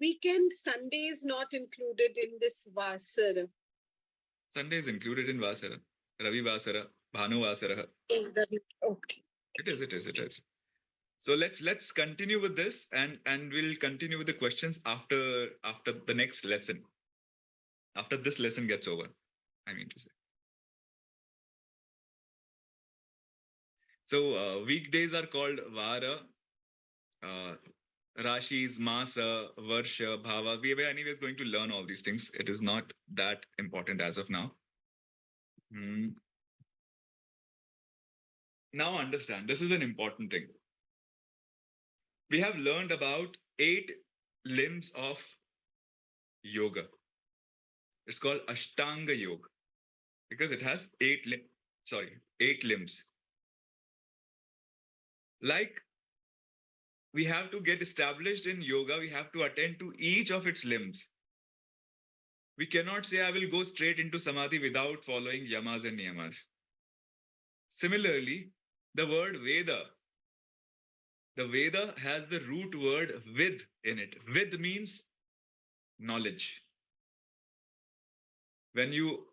weekend, Sunday is not included in this Vasara. Sunday is included in Vasara. Ravi Vasara, Bhanu Vasara. Okay. It is. So let's continue with this, and we'll continue with the questions after the next lesson. After this lesson gets over, I mean to say. So weekdays are called Vara, Rashis, Masa, Varsha, Bhava. We were anyways going to learn all these things. It is not that important as of now. Now understand, this is an important thing. We have learned about 8 limbs of yoga. It's called Ashtanga Yoga because it has 8 limbs. Like we have to get established in yoga, we have to attend to each of its limbs. We cannot say I will go straight into samadhi without following yamas and niyamas. Similarly, the word Veda, the Veda has the root word vid in it. Vid means knowledge. When you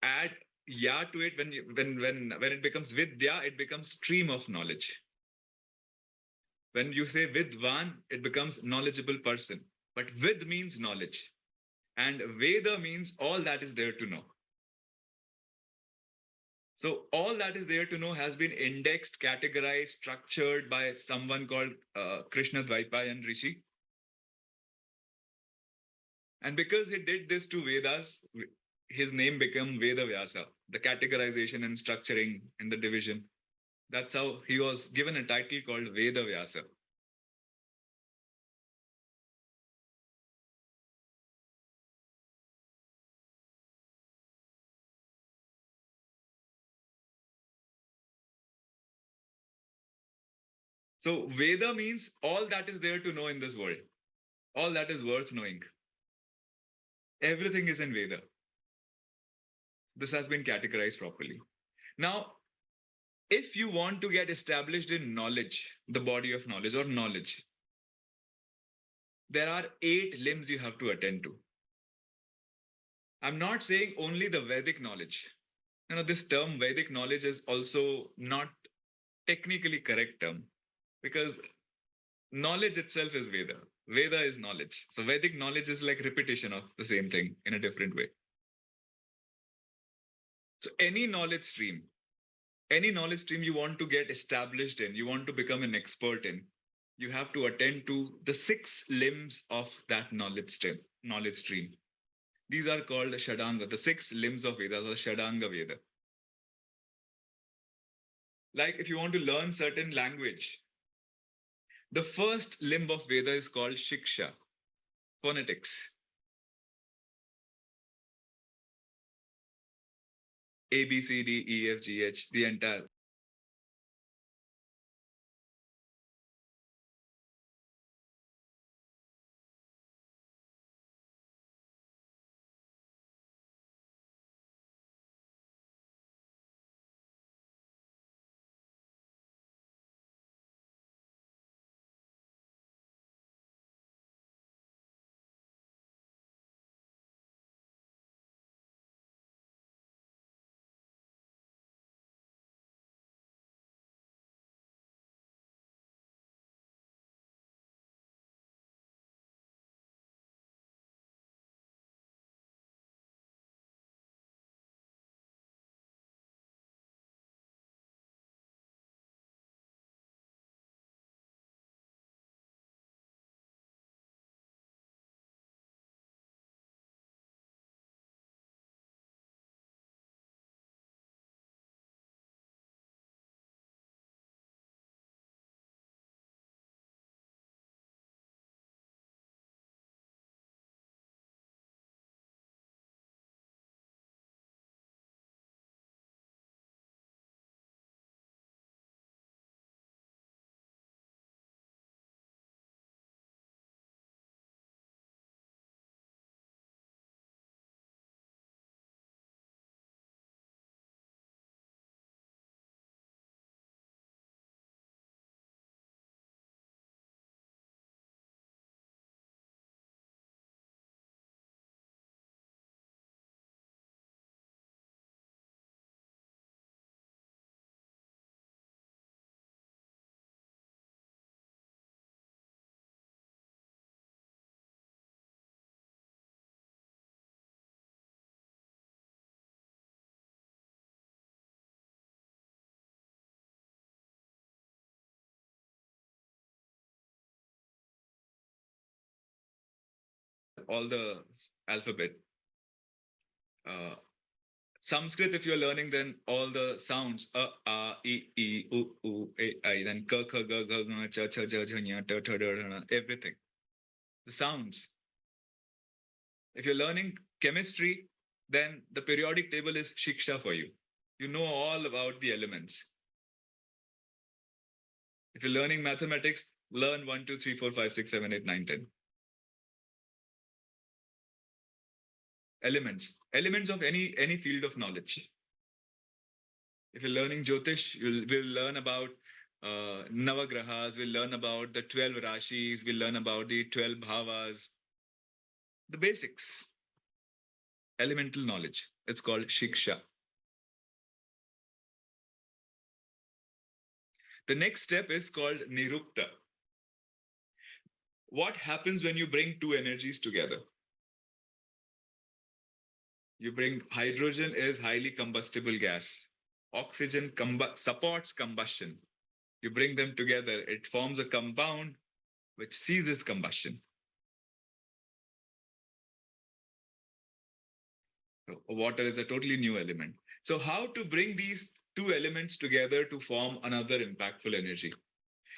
add ya to it, when it becomes vidya, it becomes stream of knowledge. When you say vidvan, it becomes knowledgeable person. But vid means knowledge. And Veda means all that is there to know. So all that is there to know has been indexed, categorized, structured by someone called Krishna Dvaipayan Rishi. And because he did this to Vedas, his name became Veda Vyasa, the categorization and structuring and the division. That's how he was given a title called Veda Vyasa. So Veda means all that is there to know in this world, all that is worth knowing. Everything is in Veda. This has been categorized properly. Now, if you want to get established in knowledge, the body of knowledge or knowledge, there are 8 limbs you have to attend to. I'm not saying only the Vedic knowledge. This term Vedic knowledge is also not technically correct term because knowledge itself is Veda. Veda is knowledge. So Vedic knowledge is like repetition of the same thing in a different way. So any knowledge stream you want to get established in, you want to become an expert in, you have to attend to the 6 limbs of that knowledge stream. These are called Shadanga, the 6 limbs of Vedas or Shadanga Veda. Like if you want to learn certain language, the first limb of Veda is called Shiksha, phonetics. A, B, C, D, E, F, G, H, the entire. all the alphabet. Sanskrit, if you're learning, then all the sounds, then k, k, g, g, ng, ch, ch, j, j, nya, t, t, d, d, everything. The sounds. If you're learning chemistry, then the periodic table is shiksha for you. You know all about the elements. If you're learning mathematics, learn 1, 2, 3, 4, 5, 6, 7, 8, 9, 10. Elements of any field of knowledge. If you're learning Jyotish, we'll learn about Navagrahas, we'll learn about the 12 Rashis, we'll learn about the 12 Bhavas, the basics. Elemental knowledge. It's called Shiksha. The next step is called Nirukta. What happens when you bring two energies together? You bring hydrogen is highly combustible gas. Oxygen supports combustion. You bring them together, it forms a compound which ceases combustion. So water is a totally new element. So how to bring these two elements together to form another impactful energy?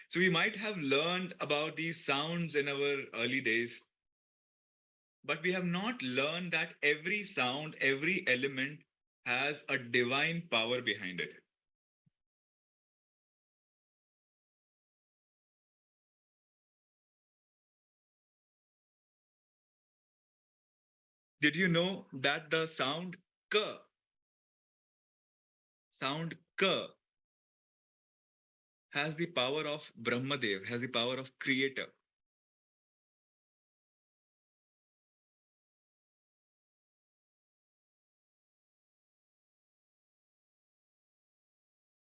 So we might have learned about these sounds in our early days, but we have not learned that every sound, every element has a divine power behind it. Did you know that the sound k, has the power of Brahmadev, has the power of creator?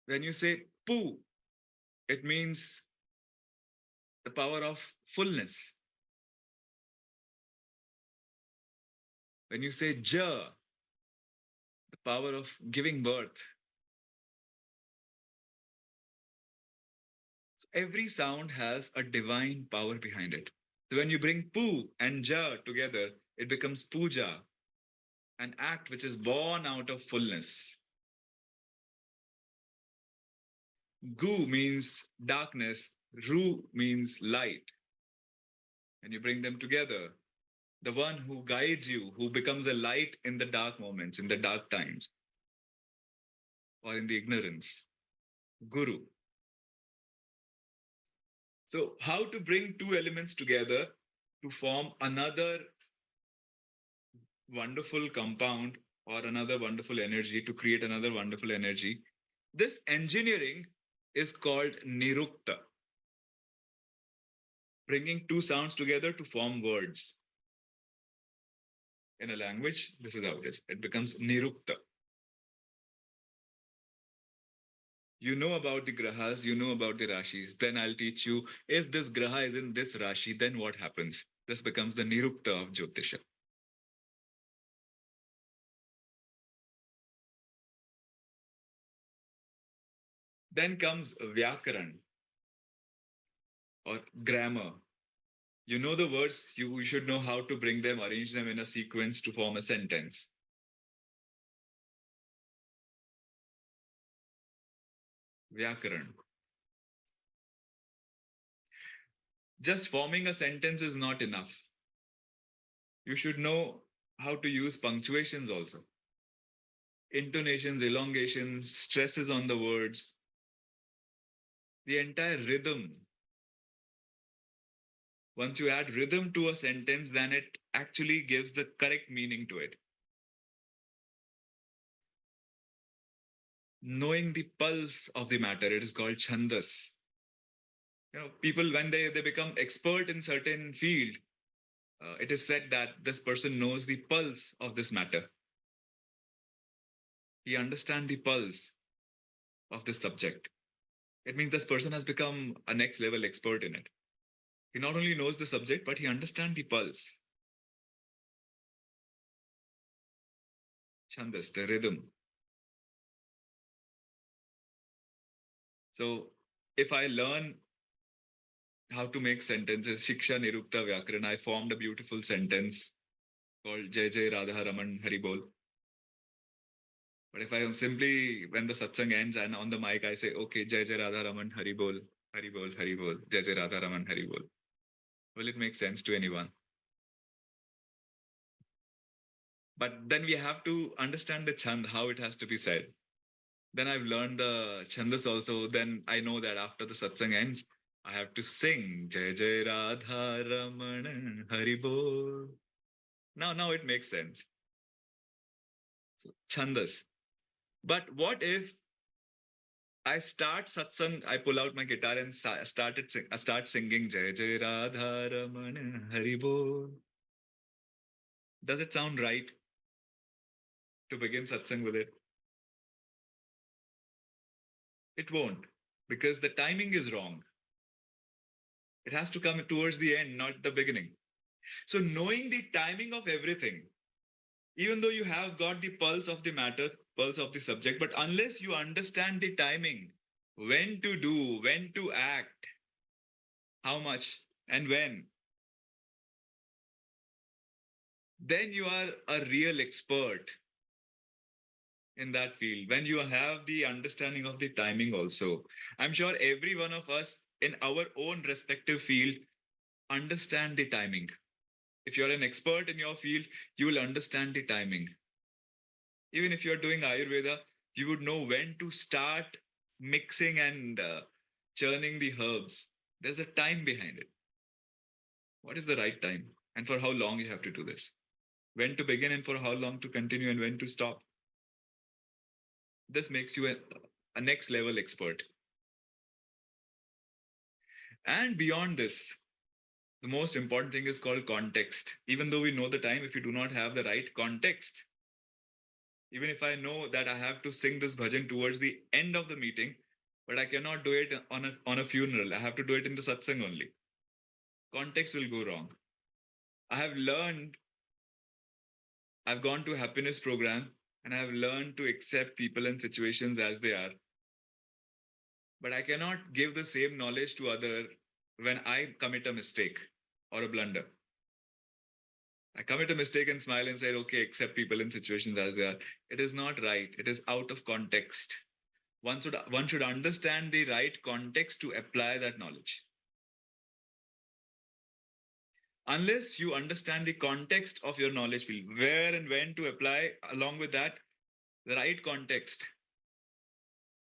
When you say pu, it means the power of fullness. When you say ja, the power of giving birth. So every sound has a divine power behind it. So when you bring pu and ja together, it becomes puja, an act which is born out of fullness. Gu means darkness, ru means light. And you bring them together. The one who guides you, who becomes a light in the dark moments, in the dark times, or in the ignorance. Guru. So, how to bring two elements together to form another wonderful compound or another wonderful energy, to create another wonderful energy? This engineering is called Nirukta. Bringing two sounds together to form words. In a language, this is how it is. It becomes Nirukta. You know about the grahas, you know about the rashis. Then I'll teach you, if this graha is in this rashi, then what happens? This becomes the Nirukta of Jyotisha. Then comes Vyakaran or grammar. You know the words, you should know how to bring them, arrange them in a sequence to form a sentence. Vyakaran. Just forming a sentence is not enough. You should know how to use punctuations also. Intonations, elongations, stresses on the words. The entire rhythm. Once you add rhythm to a sentence, then it actually gives the correct meaning to it. Knowing the pulse of the matter, it is called chandas. People, when they become expert in certain field, it is said that this person knows the pulse of this matter. He understands the pulse of this subject. It means this person has become a next level expert in it. He not only knows the subject, but he understands the pulse. Chandas, the rhythm. So if I learn how to make sentences. Shiksha Nirukta Vyakarana. I formed a beautiful sentence called Jai Jai Radha Raman Haribol. But if I am simply, when the satsang ends and on the mic I say, okay, Jai Jai Radha Raman Haribol, Haribol, Haribol, Jai Jai Radha Raman Haribol, will it make sense to anyone? But then we have to understand the chand, how it has to be said. Then I've learned the chandas also. Then I know that after the satsang ends, I have to sing Jai Jai Radha Raman Haribol. Now it makes sense. So, chandas. But what if I start satsang, I pull out my guitar and I start singing Jai Jai Radha Raman Haribol? Does it sound right to begin satsang with it? It won't, because the timing is wrong. It has to come towards the end, not the beginning. So knowing the timing of everything, even though you have got the pulse of the matter, pulse of the subject, but unless you understand the timing, when to do, when to act, how much and when, then you are a real expert in that field. When you have the understanding of the timing also. I'm sure every one of us in our own respective field understand the timing. If you're an expert in your field, you will understand the timing. Even if you're doing Ayurveda, you would know when to start mixing and churning the herbs. There's a time behind it. What is the right time? And for how long you have to do this? When to begin and for how long to continue and when to stop? This makes you a next level expert. And beyond this, the most important thing is called context. Even though we know the time, if you do not have the right context, even if I know that I have to sing this bhajan towards the end of the meeting, but I cannot do it on a funeral. I have to do it in the satsang only. Context will go wrong. I have learned, I've gone to a happiness program and I have learned to accept people and situations as they are. But I cannot give the same knowledge to other when I commit a mistake or a blunder. I commit a mistake and smile and say, okay, accept people and situations as they are. It is not right. It is out of context. One should understand the right context to apply that knowledge. Unless you understand the context of your knowledge field, where and when to apply, along with that, the right context,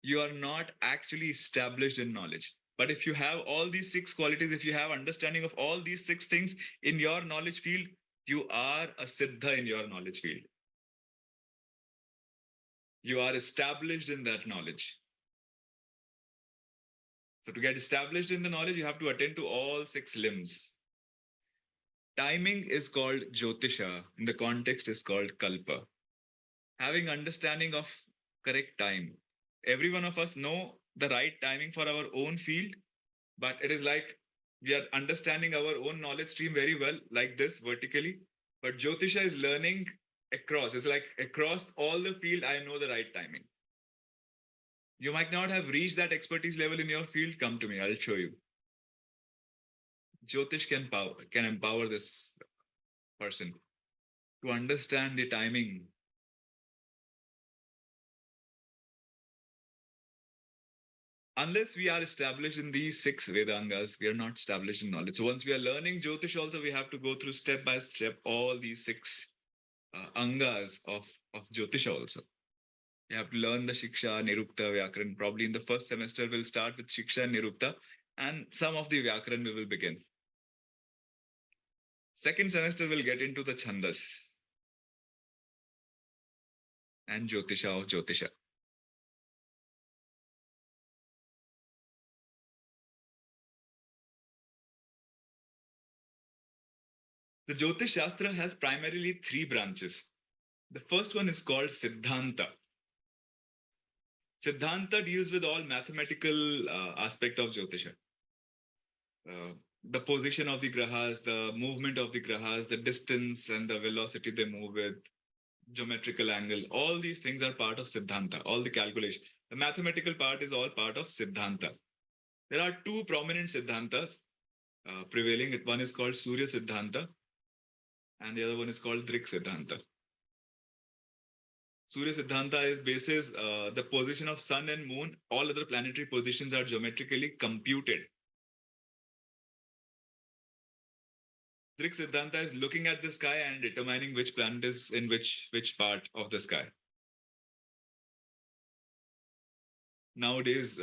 you are not actually established in knowledge. But if you have all these 6 qualities, if you have understanding of all these 6 things in your knowledge field, you are a siddha in your knowledge field. You are established in that knowledge. So to get established in the knowledge, you have to attend to all 6 limbs. Timing is called Jyotisha. In the context is called Kalpa. Having understanding of correct time. Every one of us know the right timing for our own field, but it is like we are understanding our own knowledge stream very well, like this vertically. But Jyotisha is learning across. It's like across all the field, I know the right timing. You might not have reached that expertise level in your field. Come to me, I'll show you. Jyotish can empower this person to understand the timing. Unless we are established in these 6 Vedangas, we are not established in knowledge. So once we are learning Jyotish also, we have to go through step by step all these 6 angas of Jyotisha also. You have to learn the Shiksha, Nirukta, Vyakaran. Probably in the first semester, we'll start with Shiksha and Nirukta, and some of the Vyakaran we will begin. Second semester, we'll get into the Chandas and Jyotisha of Jyotisha. The Jyotish Shastra has primarily 3 branches. The first one is called Siddhanta. Siddhanta deals with all mathematical aspect of Jyotisha. The position of the grahas, the movement of the grahas, the distance and the velocity they move with, geometrical angle, all these things are part of Siddhanta, all the calculation. The mathematical part is all part of Siddhanta. There are 2 prominent Siddhantas. prevailing. One is called Surya Siddhanta and the other one is called Drik Siddhanta. Surya Siddhanta is basis the position of sun and moon. All other planetary positions are geometrically computed. Drik Siddhanta is looking at the sky and determining which planet is in which part of the sky. Nowadays,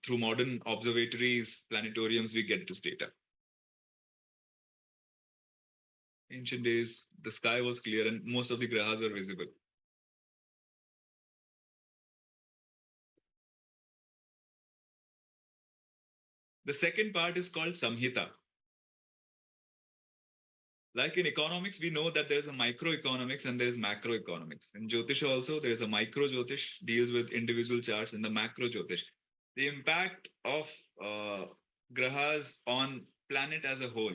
through modern observatories, planetariums, we get this data. Ancient days, the sky was clear and most of the grahas were visible. The second part is called Samhita. Like in economics, we know that there is a microeconomics and there is macroeconomics. In Jyotish also, there is a micro Jyotish, deals with individual charts, and the macro Jyotish. The impact of grahas on planet as a whole,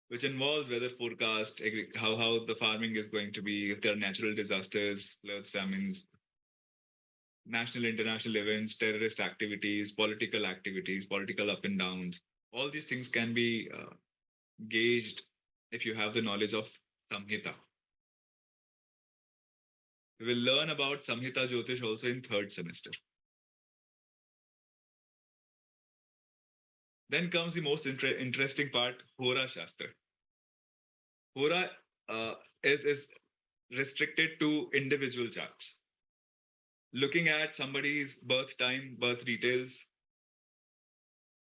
which involves weather forecast, how the farming is going to be, if there are natural disasters, floods, famines, national, international events, terrorist activities, political up and downs. All these things can be gauged if you have the knowledge of Samhita. We will learn about Samhita Jyotish also in third semester. Then comes the most interesting part, Hora Shastra. Hora is restricted to individual charts. Looking at somebody's birth time, birth details,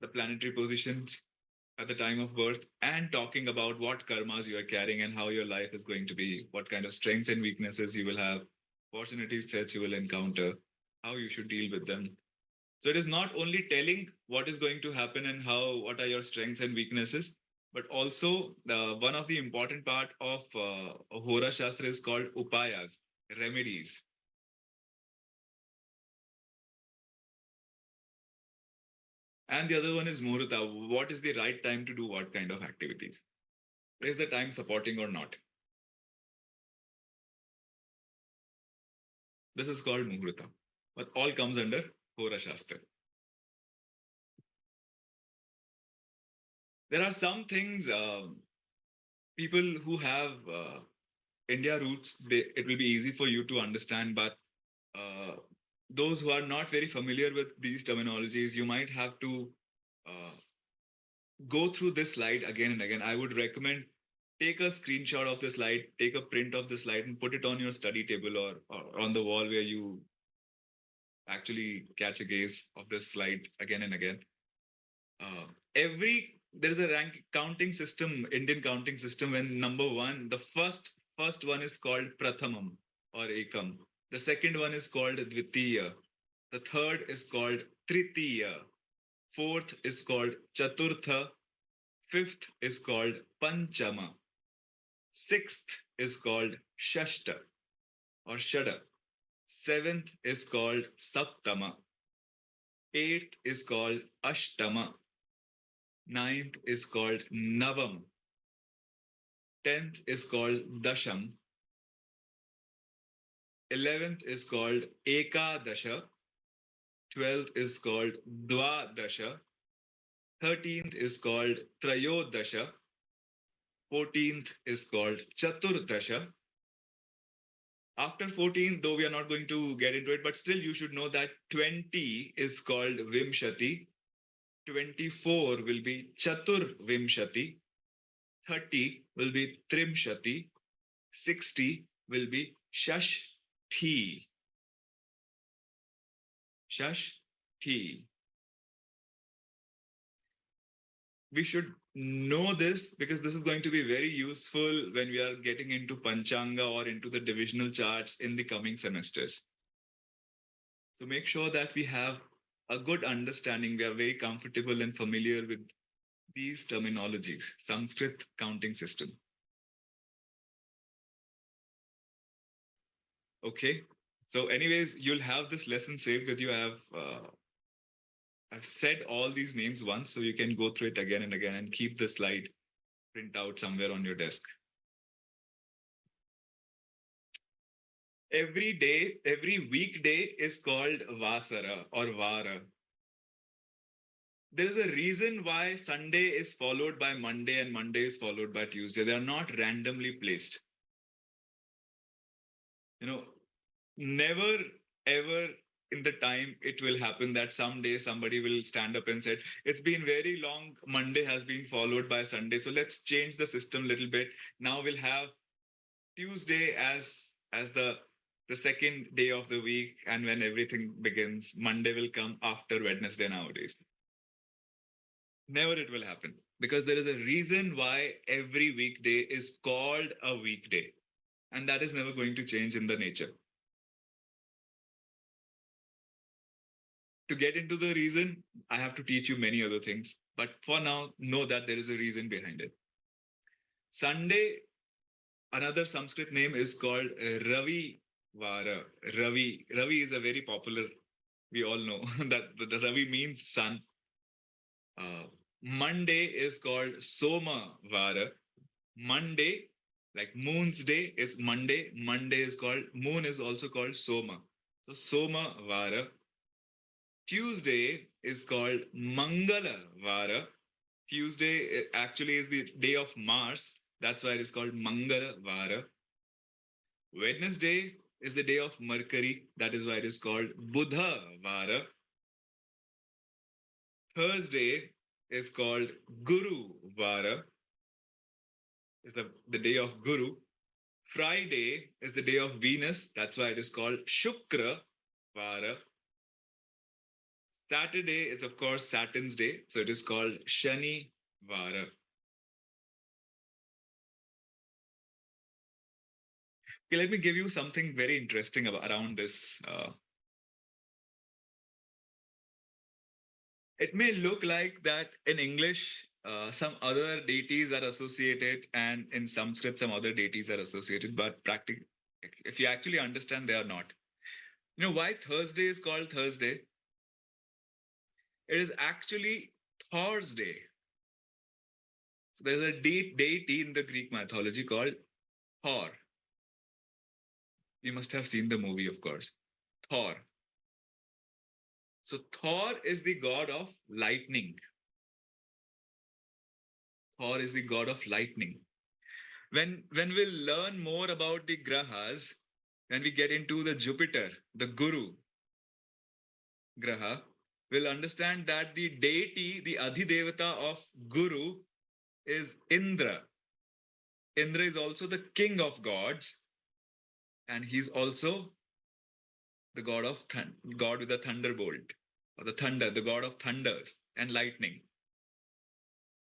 the planetary positions at the time of birth, and talking about what karmas you are carrying and how your life is going to be, what kind of strengths and weaknesses you will have, opportunities, threats you will encounter, how you should deal with them. So it is not only telling what is going to happen and what are your strengths and weaknesses, but also one of the important part of Hora Shastra is called upayas, remedies. And the other one is Muhurta. What is the right time to do what kind of activities? Is the time supporting or not? This is called Muhurta, but all comes under Hora Shastra. There are some things, people who have India roots, it will be easy for you to understand, but those who are not very familiar with these terminologies, you might have to go through this slide again and again. I would recommend take a screenshot of the slide, take a print of the slide and put it on your study table or on the wall where you actually catch a gaze of this slide again and again. There's a rank counting system, Indian counting system, when number one, the first one is called Prathamam or Ekam. The second one is called Dvitiya. The third is called Tritiya. Fourth is called Chaturtha. Fifth is called Panchama. Sixth is called Shashta or Shada. Seventh is called Saptama. Eighth is called Ashtama. Ninth is called Navam. 10th is called Dasham. 11th is called Ekadasha. 12th is called Dwadasha. 13th is called Trayodasha. 14th is called Chaturdasha. After 14, though we are not going to get into it, but still you should know that 20 is called Vimshati. 24 will be Chatur Vimshati. 30 will be Trimshati. 60 will be Shashti. Shashti. We should know this because this is going to be very useful when we are getting into Panchanga or into the divisional charts in the coming semesters. So make sure that we have a good understanding. We are very comfortable and familiar with these terminologies, Sanskrit counting system. Okay. So anyways, you'll have this lesson saved with you. I've said all these names once, so you can go through it again and again and keep the slide print out somewhere on your desk. Every weekday is called Vasara or Vara. there is a reason why Sunday is followed by Monday and Monday is followed by Tuesday. They are not randomly placed. Never ever in the time it will happen that someday somebody will stand up and say, it's been very long, Monday has been followed by Sunday, so let's change the system a little bit. Now we'll have Tuesday as the second day of the week, and when everything begins, Monday will come after Wednesday nowadays. Never it will happen, because there is a reason why every weekday is called a weekday, and that is never going to change in the nature. To get into the reason, I have to teach you many other things. But for now, know that there is a reason behind it. Sunday, another Sanskrit name is called Ravi Vara. Ravi is a very popular, we all know that the Ravi means sun. Monday is called Soma Vara. Monday, like moon's day, is Monday. Monday is called, moon is also called Soma. So Soma Vara. Tuesday is called Mangala Vara. Tuesday actually is the day of Mars. That's why it is called Mangala Vara. Wednesday is the day of Mercury. That is why it is called Buddha Vara. Thursday is called Guru Vara. Is the day of Guru. Friday is the day of Venus. That's why it is called Shukra Vara. Saturday is, of course, Saturn's day. So it is called Shani Vara. Okay, let me give you something very interesting around this. It may look like that in English, some other deities are associated, and in Sanskrit, some other deities are associated, but practically, if you actually understand, they are not. You know why Thursday is called Thursday? It is actually Thor's day. So there is a deity in the Greek mythology called Thor. You must have seen the movie, of course. Thor. So Thor is the god of lightning. Thor is the god of lightning. When we'll learn more about the grahas, when we get into the Jupiter, the Guru graha, we'll understand that the deity, the Adhidevata of Guru is Indra. Indra is also the king of gods, and he's also the god of god with a thunderbolt, or the thunder, the god of thunders and lightning.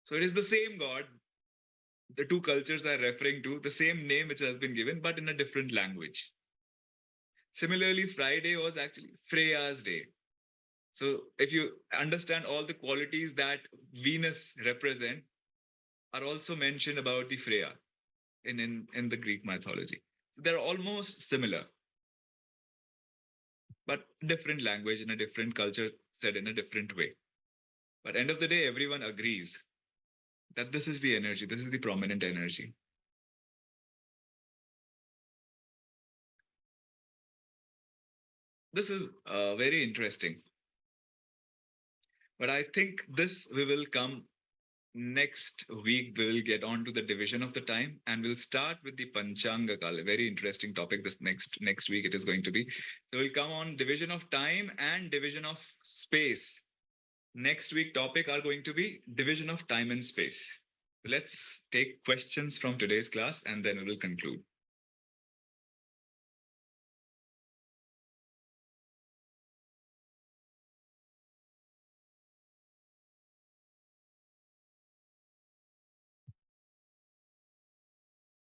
So it is the same god. The two cultures are referring to the same name which has been given, but in a different language. Similarly, Friday was actually Freya's day. So if you understand, all the qualities that Venus represent are also mentioned about the Freya in the Greek mythology. So they're almost similar, but different language in a different culture said in a different way. But end of the day, everyone agrees that this is the energy, this is the prominent energy. This is very interesting. But I think this we will come next week. We will get on to the division of the time, and we'll start with the Panchanga Kala. Very interesting topic. This next week it is going to be. So we'll come on division of time and division of space. Next week topic are going to be division of time and space. Let's take questions from today's class, and then we will conclude.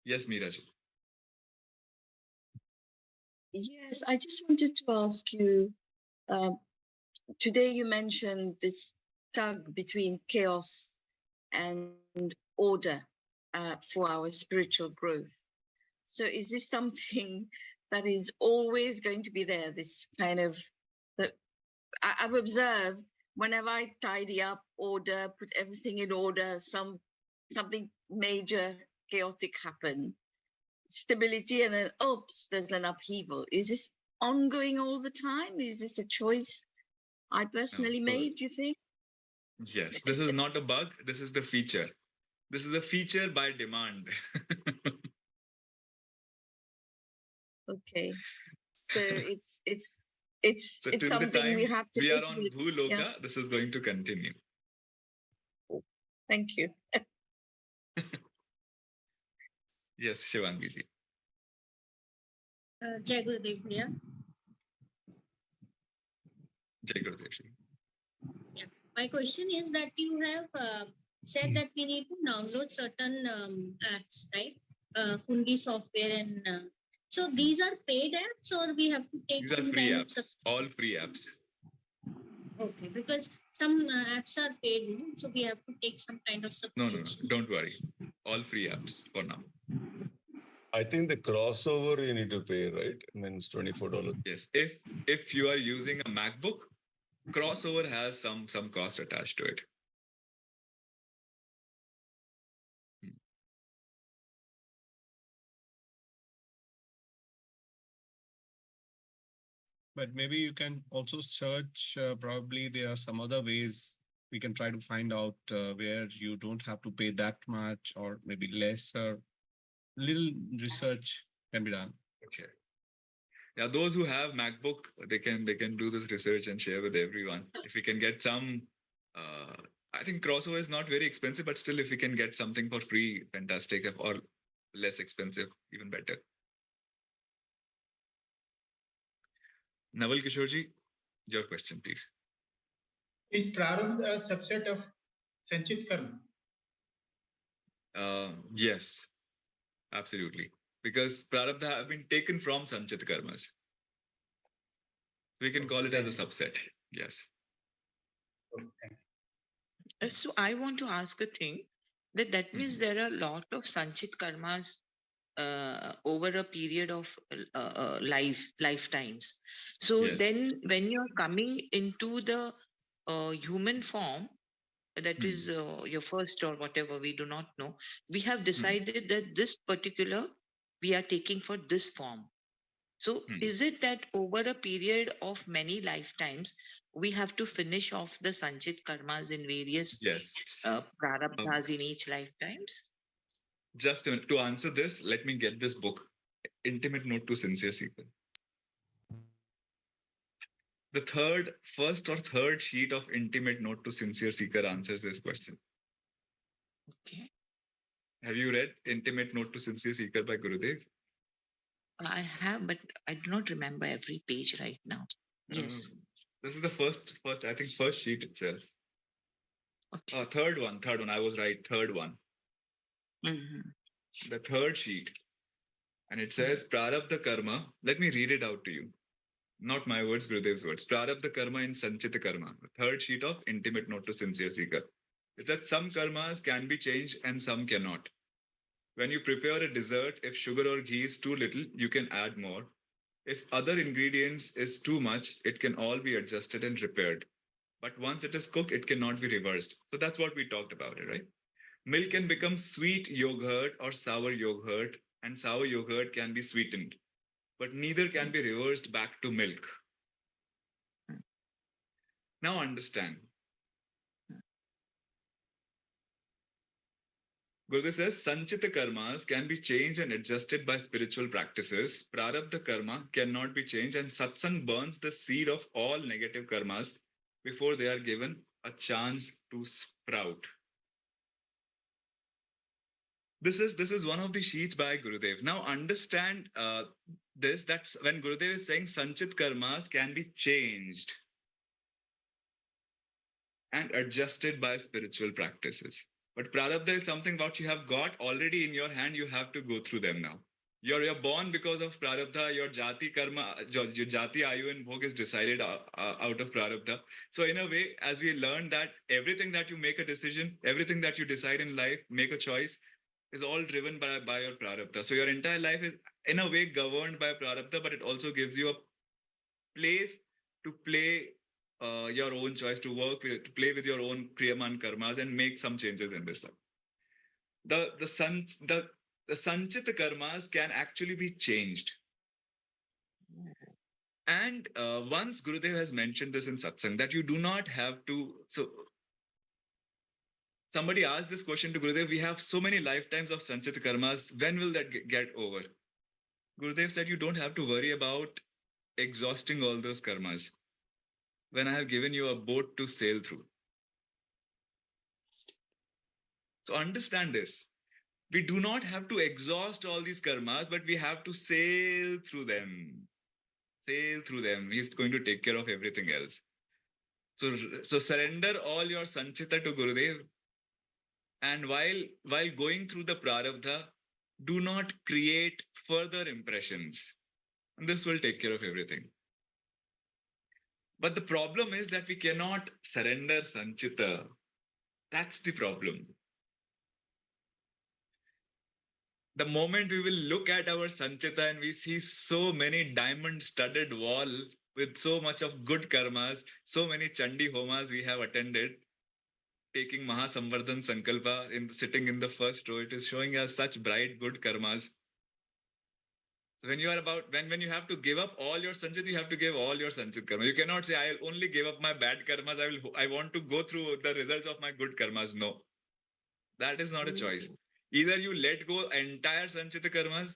Yes, Meeraj. Yes, I just wanted to ask you, today you mentioned this tug between chaos and order for our spiritual growth. So is this something that is always going to be there, this kind of, that I've observed whenever I tidy up, order, put everything in order, something major chaotic happen, stability, and then oops, there's an upheaval. Is this ongoing all the time? Is this a choice I personally made, do you think? Yes, this is not a bug. This is the feature. This is a feature by demand. Okay. So it's So till the something we time have to we are live on with. Bhuloka, Yeah. this is going to continue. Thank you. Yes, Shivangi ji. Jai Gurudev Priya. Jai Gurudev ji. My question is that you have said that we need to download certain apps, right? Kundi software and so these are paid apps or we have to take These are some free kind apps, all free apps. Okay, because some apps are paid, no? So we have to take some kind of No, subscription. don't worry. All free apps for now. I think the crossover you need to pay, right? I mean, it's $24. Yes, if you are using a MacBook, crossover has some cost attached to it. But maybe you can also search, probably there are some other ways we can try to find out where you don't have to pay that much or maybe less, or little research can be done. Okay. Yeah, those who have MacBook, they can do this research and share with everyone. If we can get some, I think crossover is not very expensive, but still, if we can get something for free, fantastic, or less expensive, even better. Naval Kishorji, your question, please. Is Prarabdha a subset of Sanchit Karma? Yes, absolutely. Because Prarabdha have been taken from Sanchit Karmas. We can call it as a subset. Yes. So I want to ask a thing that means there are a lot of Sanchit Karmas over a period of lifetimes. So Yes. then when you're coming into the human form, that is your first or whatever, we do not know, we have decided that this particular we are taking for this form. So is it that over a period of many lifetimes, we have to finish off the Sanchit Karmas in various prarabdhas in each lifetimes? Just a minute. To answer this, let me get this book, Intimate Note to Sincere Seeker. The first or third sheet of Intimate Note to Sincere Seeker answers this question. Okay. Have you read Intimate Note to Sincere Seeker by Gurudev? I have, but I do not remember every page right now. Yes. This is the first, I think, first sheet itself. Okay. Third one. I was right. Third one. The third sheet. And it says, Prarabdha Karma. Let me read it out to you. Not my words, Gurudev's words. Prarabdha Karma in Sanchita Karma. The third sheet of Intimate Note to Sincere Seeker. It's that some karmas can be changed and some cannot. When you prepare a dessert, if sugar or ghee is too little, you can add more. If other ingredients is too much, it can all be adjusted and repaired. But once it is cooked, it cannot be reversed. So that's what we talked about, right? Milk can become sweet yogurt or sour yogurt, and sour yogurt can be sweetened. But neither can be reversed back to milk. Now understand. Gurudev says, Sanchita karmas can be changed and adjusted by spiritual practices. Prarabdha karma cannot be changed, and satsang burns the seed of all negative karmas before they are given a chance to sprout. This is one of the sheets by Gurudev. Now understand this. That's when Gurudev is saying Sanchit karmas can be changed and adjusted by spiritual practices. But Prarabdha is something what you have got already in your hand. You have to go through them now. You're born because of Prarabdha. Your Jati Karma, your Jati Ayu and Bhog is decided out of Prarabdha. So in a way, as we learned that everything that you make a decision, everything that you decide in life, make a choice, is all driven by your Prarabdha. So your entire life is in a way governed by Prarabdha, but it also gives you a place to play your own choice, to work with, to play with your own kriyaman karmas and make some changes in this life. The sanchita karmas can actually be changed. And once Gurudev has mentioned this in satsang, that you do not have to. So Somebody asked this question to Gurudev, we have so many lifetimes of Sanchit karmas, when will that get over? Gurudev said, you don't have to worry about exhausting all those karmas when I have given you a boat to sail through. So understand this. We do not have to exhaust all these karmas, but we have to sail through them. Sail through them. He's going to take care of everything else. So surrender all your sanchita to Gurudev. And while going through the prarabdha, do not create further impressions. And this will take care of everything. But the problem is that we cannot surrender sanchita. That's the problem. The moment we will look at our sanchita and we see so many diamond-studded wall with so much of good karmas, so many Chandi homas we have attended, taking Mahasamvardhan Sankalpa, sitting in the first row, it is showing us such bright, good karmas. So when you have to give up all your sanchit, you have to give all your sanchit karma. You cannot say, I'll only give up my bad karmas. I want to go through the results of my good karmas. No, that is not a choice. Either you let go entire sanchita karmas,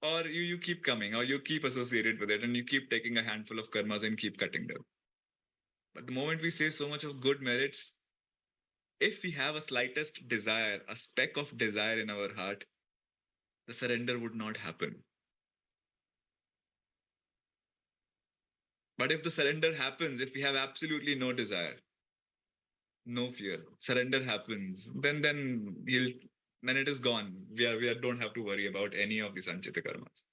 or you keep coming, or you keep associated with it, and you keep taking a handful of karmas and keep cutting them. But the moment we say so much of good merits, if we have a slightest desire, a speck of desire in our heart, the surrender would not happen. But if the surrender happens, if we have absolutely no desire, no fear, surrender happens, then it is gone. We don't have to worry about any of the sanchita karmas.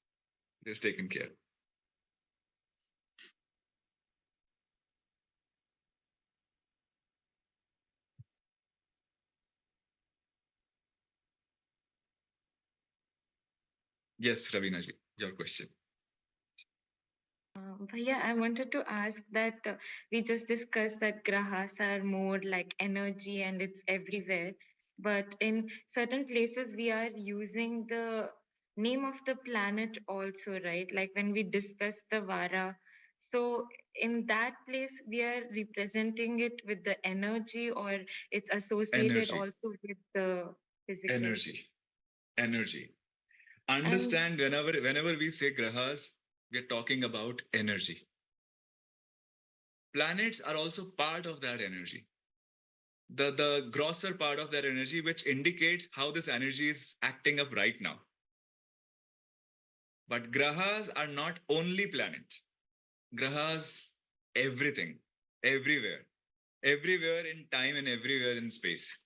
It is taken care. Yes, Ravina ji, your question. Bhaiya, I wanted to ask that we just discussed that grahas are more like energy and it's everywhere. But in certain places, we are using the name of the planet also, right? Like when we discuss the Vara. So in that place, we are representing it with the energy, or it's associated Energy. also with the physical. Energy. Understand, whenever we say grahas, we're talking about energy. Planets are also part of that energy. The grosser part of that energy, which indicates how this energy is acting up right now. But grahas are not only planets. Grahas, everything, everywhere in time and everywhere in space.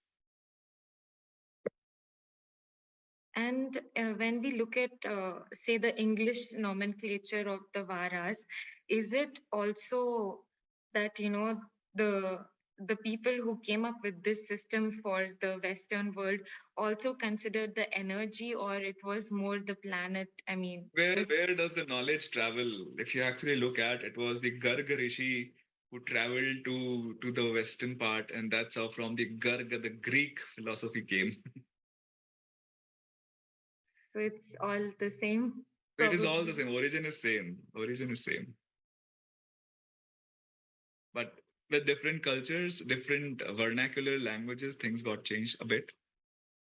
And when we look at, say, the English nomenclature of the Varas, is it also that, the people who came up with this system for the Western world also considered the energy, or it was more the planet? I mean, where does the knowledge travel? If you actually look at, it was the Garga Rishi who traveled to the Western part, and that's how from the Garga, the Greek philosophy came. So it's all the same? It is all the same. Origin is same. But with different cultures, different vernacular languages, things got changed a bit.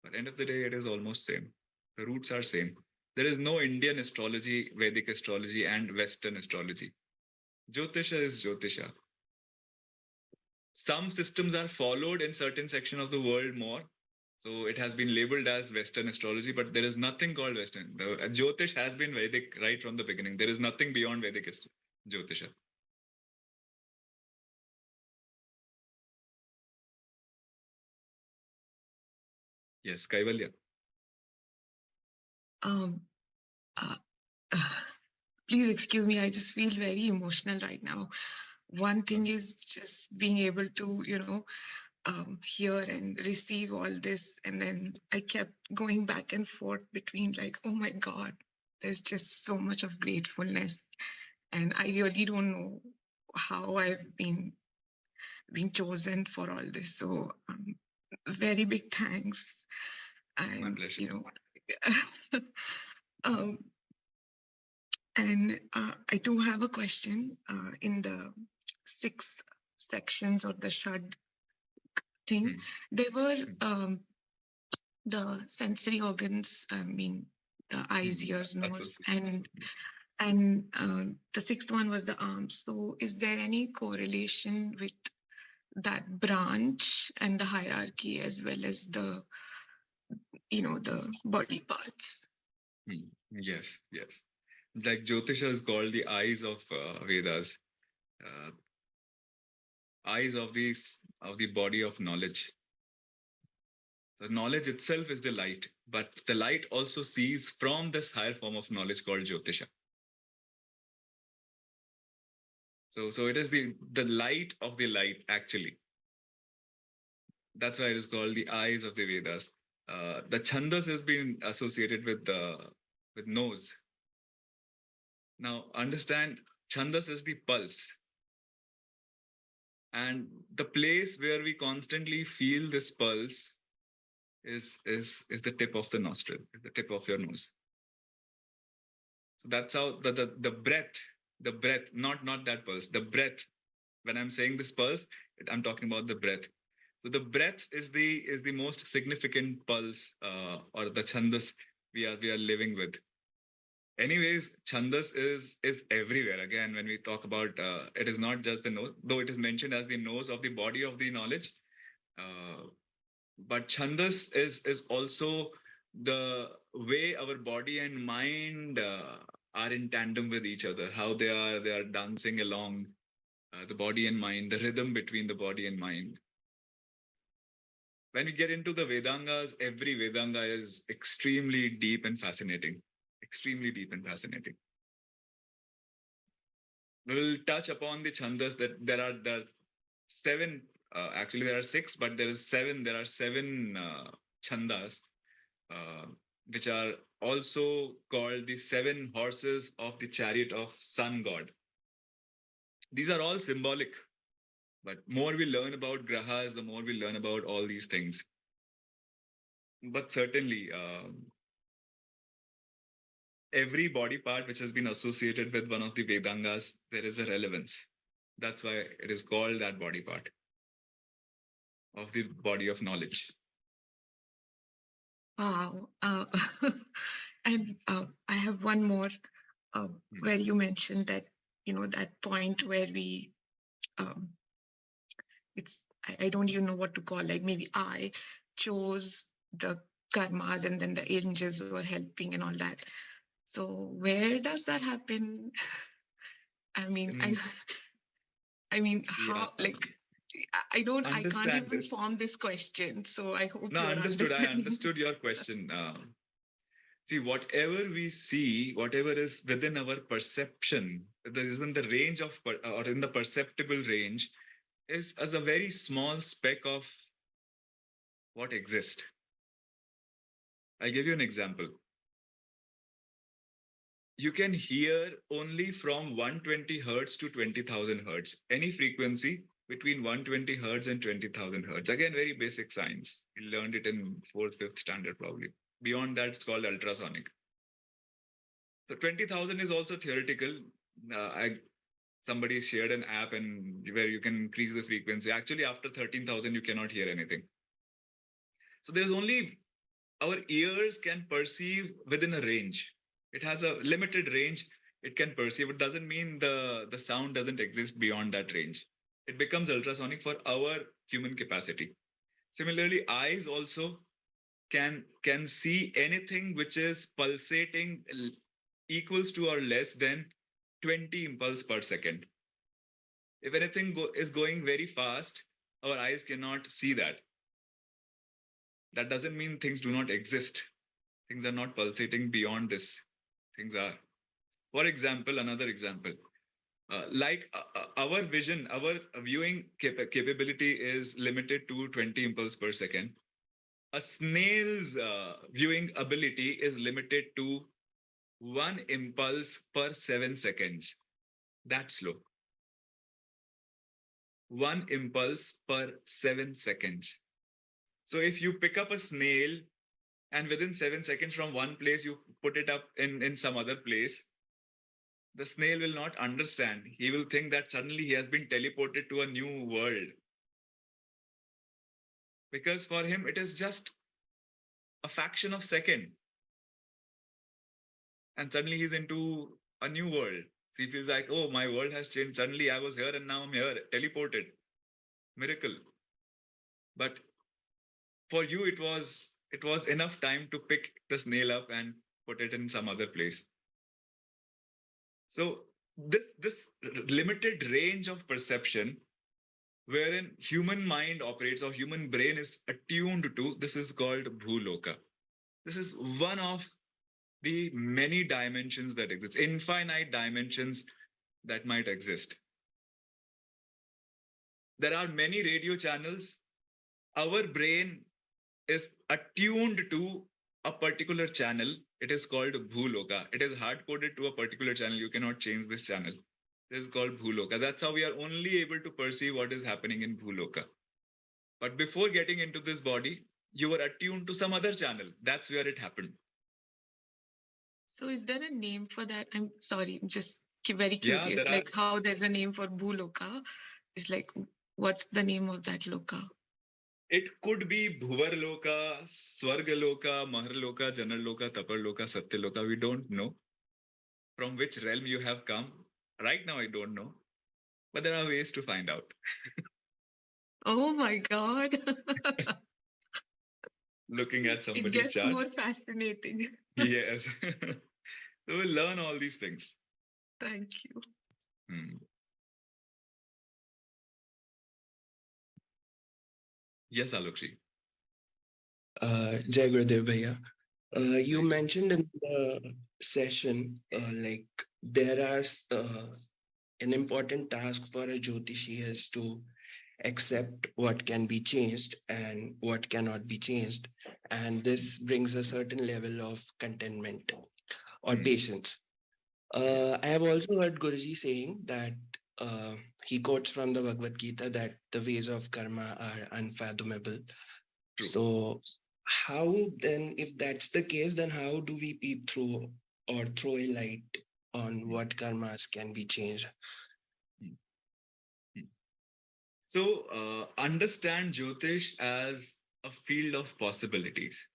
But end of the day, it is almost same. The roots are same. There is no Indian astrology, Vedic astrology, and Western astrology. Jyotisha is Jyotisha. Some systems are followed in certain section of the world more. So it has been labeled as Western astrology, but there is nothing called Western. The Jyotish has been Vedic right from the beginning. There is nothing beyond Vedic Jyotisha. Yes, Kaivalya. Please excuse me, I just feel very emotional right now. One thing is just being able to, hear and receive all this. And then I kept going back and forth between like, oh my God, there's just so much of gratefulness. And I really don't know how I've been chosen for all this. So very big thanks. And, my pleasure. And I do have a question in the 6 sections of the Shad thing. There were the sensory organs, I mean, the eyes, ears, nose, and the sixth one was the arms. So is there any correlation with that branch and the hierarchy as well as the, the body parts? Yes, yes. Like Jyotisha is called the eyes of Vedas, eyes of the body of knowledge. The knowledge itself is the light, but the light also sees from this higher form of knowledge called Jyotisha. So it is the light of the light, actually. That's why it is called the eyes of the Vedas. The Chandas has been associated with nose. Now understand, Chandas is the pulse. And the place where we constantly feel this pulse is the tip of the nostril, the tip of your nose. So that's how the breath, not that pulse, the breath. When I'm saying this pulse, I'm talking about the breath. So the breath is the most significant pulse or the chandas we are living with. Anyways, chandas is everywhere. Again, when we talk about it is not just the nose, though it is mentioned as the nose of the body of the knowledge. But chandas is also the way our body and mind are in tandem with each other. How they are dancing along the body and mind, the rhythm between the body and mind. When we get into the Vedangas, every Vedanga is extremely deep and fascinating. Extremely deep and fascinating. We will touch upon the chandas that there are 7. Actually, there are 6, but there are 7 chandas, which are also called the 7 horses of the chariot of sun god. These are all symbolic, but more we learn about grahas, the more we learn about all these things. But certainly, every body part which has been associated with one of the Vedangas, there is a relevance. That's why it is called that body part of the body of knowledge. Wow. And I have one more where you mentioned that, that point where we, I don't even know what to call, like maybe I chose the karmas and then the angels were helping and all that. So where does that happen? I mean, how, like, I can't even form this question. So I hope I understood your question. See, whatever we see, whatever is within our perception, this is in the range of, or in the perceptible range, is as a very small speck of what exists. I'll give you an example. You can hear only from 120 hertz to 20,000 hertz, any frequency between 120 hertz and 20,000 hertz. Again, very basic science. We learned it in 4th, 5th standard probably. Beyond that, it's called ultrasonic. So 20,000 is also theoretical. Somebody shared an app and where you can increase the frequency. Actually, after 13,000, you cannot hear anything. So there's only, our ears can perceive within a range. It has a limited range. It can perceive. It doesn't mean the sound doesn't exist beyond that range. It becomes ultrasonic for our human capacity. Similarly, eyes also can see anything which is pulsating equals to or less than 20 impulse per second. If anything is going very fast, our eyes cannot see that. That doesn't mean things do not exist. Things are not pulsating beyond this. Things are. For example, another example. Our vision, our viewing capability is limited to 20 impulse per second. A snail's viewing ability is limited to 1 impulse per 7 seconds. That's slow. 1 impulse per 7 seconds. So if you pick up a snail and within 7 seconds from one place, you put it up in some other place, the snail will not understand. He will think that suddenly he has been teleported to a new world. because for him it is just a fraction of second, and suddenly he's into a new world. So he feels like, oh, my world has changed. Suddenly I was here and now I'm here, teleported. Miracle. But for you, it was enough time to pick the snail up and put it in some other place. So this limited range of perception wherein human mind operates or human brain is attuned to, this is called Bhuloka. This is one of the many dimensions that exist, infinite dimensions that might exist. There are many radio channels. Our brain is attuned to a particular channel. It is called Bhuloka. It is hard coded to a particular channel. You cannot change this channel. This is called Bhuloka. That's how we are only able to perceive what is happening in Bhuloka. But before getting into this body, you were attuned to some other channel. That's where it happened. So is there a name for that? I'm sorry, I'm just very curious. there Like how there's a name for Bhuloka. It's like, what's the name of that loka? It could be Bhuvarloka, Swargaloka, Maharloka, Janarloka, Taparloka, Satyaloka. We don't know from which realm you have come. Right now, I don't know. But there are ways to find out. Oh my God. Looking at It somebody's gets chart. more fascinating. Yes. So we'll learn all these things. Thank you. Yes, Alokshi. Jai Gurudev Bhaiya. You mentioned in the session, like there are an important task for a Jyotishi is to accept what can be changed and what cannot be changed. And this brings a certain level of contentment or patience. I have also heard Guruji saying that he quotes from the Bhagavad Gita that the ways of karma are unfathomable. True. So how then, if that's the case, then how do we peep through or throw a light on what karmas can be changed? So understand Jyotish as a field of possibilities.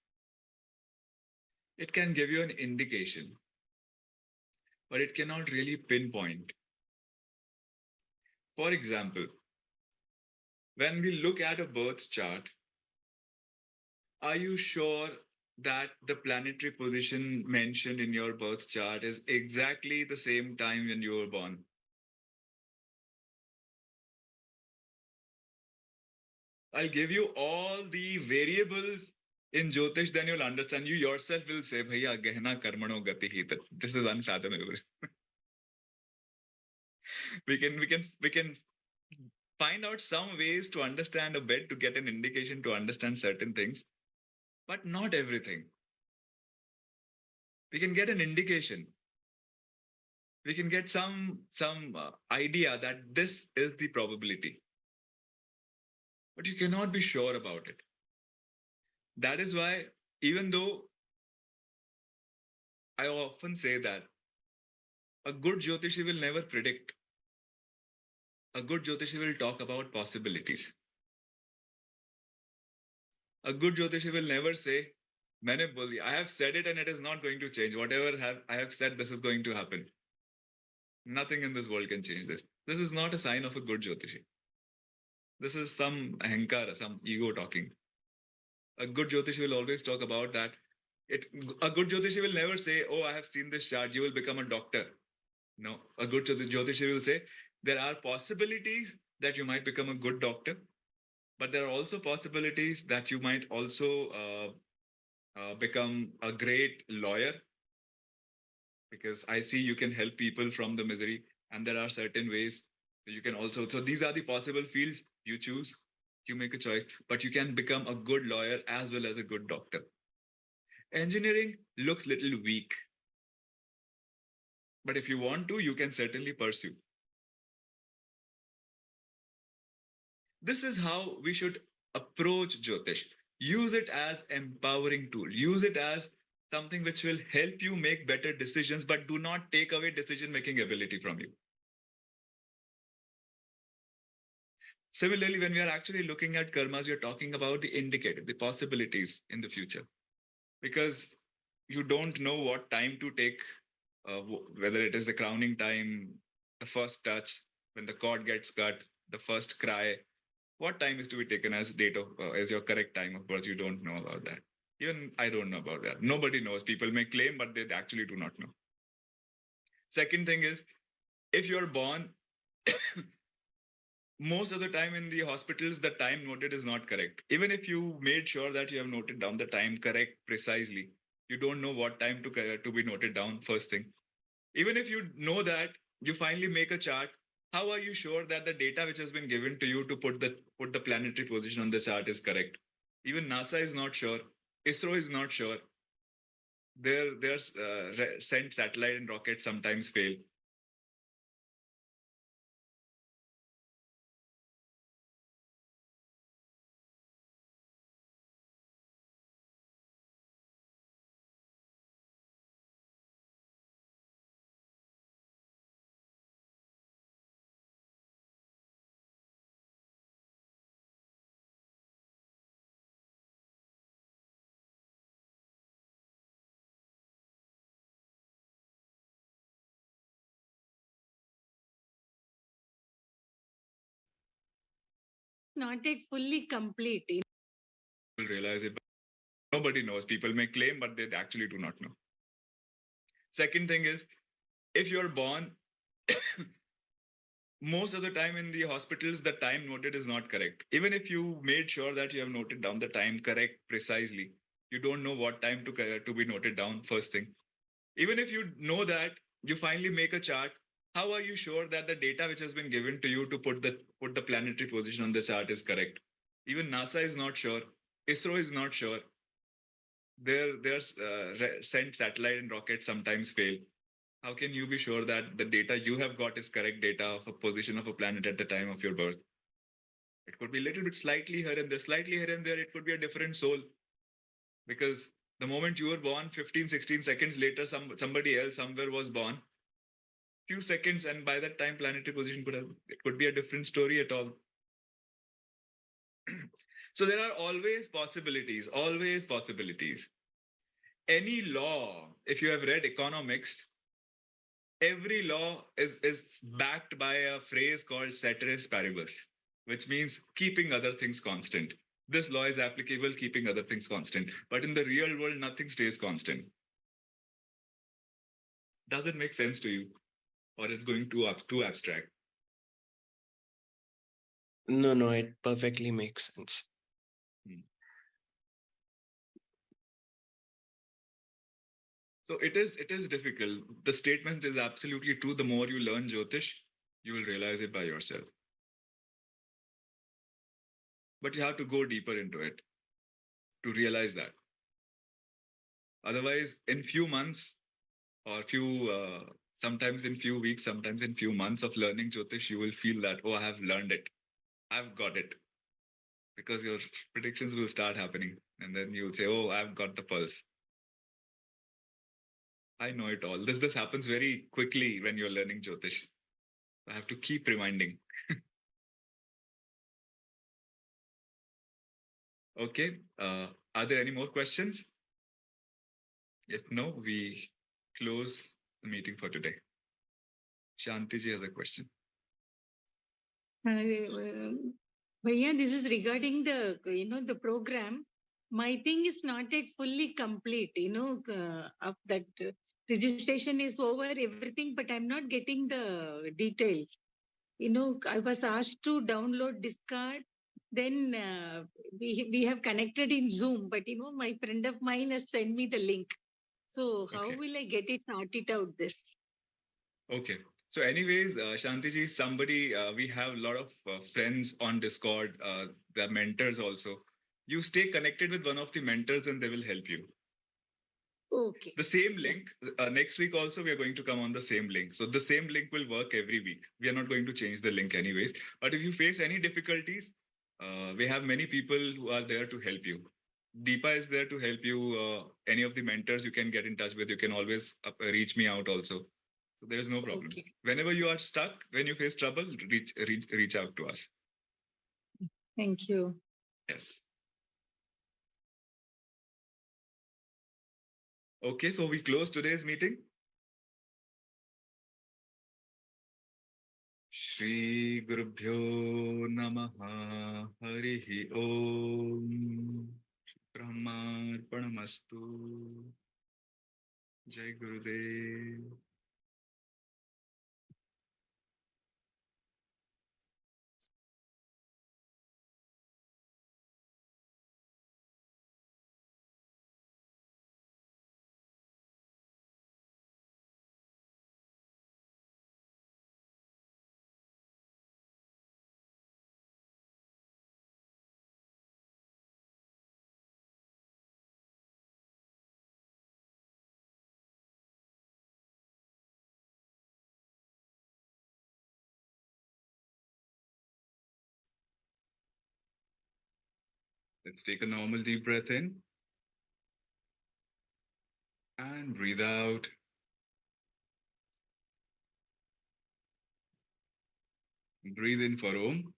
It can give you an indication, but it cannot really pinpoint. For example, when we look at a birth chart, are you sure that the planetary position mentioned in your birth chart is exactly the same time when you were born? I'll give you all the variables in Jyotish, then you'll understand. You yourself will say, Bhaiya, Gehna Karmano Gati Hi. This is unfathomable. we can find out some ways to understand a bit, to get an indication to understand certain things, but not everything. We can get an indication. We can get some idea that this is the probability, but you cannot be sure about it. That is why, even though I often say that a good Jyotishi will never predict. A good Jyotishi will talk about possibilities. A good Jyotishi will never say, I have said it and it is not going to change. Whatever I have said, this is going to happen. Nothing in this world can change this. This is not a sign of a good Jyotishi. This is some ahankara, some ego talking. A good Jyotishi will always talk about that. A good Jyotishi will never say, oh, I have seen this chart, you will become a doctor. No, a good Jyotishi will say, there are possibilities that you might become a good doctor, but there are also possibilities that you might also become a great lawyer, because I see you can help people from the misery, and there are certain ways you can also. So these are the possible fields. You choose, you make a choice, but you can become a good lawyer as well as a good doctor. Engineering looks little weak, but if you want to, you can certainly pursue. This is how we should approach Jyotish. Use it as empowering tool. Use it as something which will help you make better decisions, but do not take away decision-making ability from you. Similarly, when we are actually looking at karmas, we are talking about the indicator, the possibilities in the future. Because you don't know what time to take, whether it is the crowning time, the first touch, when the cord gets cut, the first cry. What time is to be taken as date of as your correct time of birth? You don't know about that. Even I don't know about that. Nobody knows. People may claim, but they actually do not know. Second thing is, if you're born, most of the time in the hospitals, the time noted is not correct. Even if you made sure that you have noted down the time correct precisely, you don't know what time to be noted down first thing. Even if you know that, you finally make a chart. How are you sure that the data which has been given to you to put the planetary position on the chart is correct? Even NASA is not sure. ISRO is not sure. Their sent satellite and rockets sometimes fail. Not yet fully complete. You will realize it. But nobody knows. People may claim, but they actually do not know. Second thing is, if you're born, most of the time in the hospitals, the time noted is not correct. Even if you made sure that you have noted down the time correct precisely, you don't know what time to be noted down first thing. Even if you know that, you finally make a chart. How are you sure that the data which has been given to you to put the planetary position on the chart is correct? Even NASA is not sure. ISRO is not sure. Their sent satellite and rockets sometimes fail. How can you be sure that the data you have got is correct data of a position of a planet at the time of your birth? It could be a little bit slightly here and there, slightly here and there. It could be a different soul. Because the moment you were born, 15, 16 seconds later, somebody else somewhere was born. Few seconds, and by that time, planetary position could be a different story at all. So there are always possibilities, always possibilities. Any law, if you have read economics, every law is backed by a phrase called ceteris paribus, which means keeping other things constant. This law is applicable, keeping other things constant. But in the real world, nothing stays constant. Does it make sense to you? Or it's going too abstract? No, it perfectly makes sense. So it is difficult. The statement is absolutely true. The more you learn Jyotish, you will realize it by yourself. But you have to go deeper into it to realize that. Otherwise, in few months or sometimes in few weeks, sometimes in few months of learning Jyotish, you will feel that, oh, I have learned it. I've got it. Because your predictions will start happening. And then you will say, oh, I've got the pulse. I know it all. This happens very quickly when you're learning Jyotish. I have to keep reminding. Okay. Are there any more questions? If no, we close the meeting for today. Shantiji has a question. Bhaiya, this is regarding the program. My thing is not yet fully complete, of that registration is over, everything, but I'm not getting the details. I was asked to download this card. Then we have connected in Zoom, but my friend of mine has sent me the link. So how will I get it, sort it out this? Okay. So anyways, Shantiji, we have a lot of friends on Discord, they're mentors also. You stay connected with one of the mentors and they will help you. Okay. The same link, next week also, we are going to come on the same link. So the same link will work every week. We are not going to change the link anyways. But if you face any difficulties, we have many people who are there to help you. Deepa is there to help you. Any of the mentors you can get in touch with, you can always reach me out also. So there is no problem. Okay. Whenever you are stuck, when you face trouble, reach out to us. Thank you. Yes. Okay, so we close today's meeting. Shri Gurubhyo Namaha Harihi Om Brahmarpanamastu. Jai Gurudev. Let's take a normal deep breath in and breathe out. Breathe in for Om.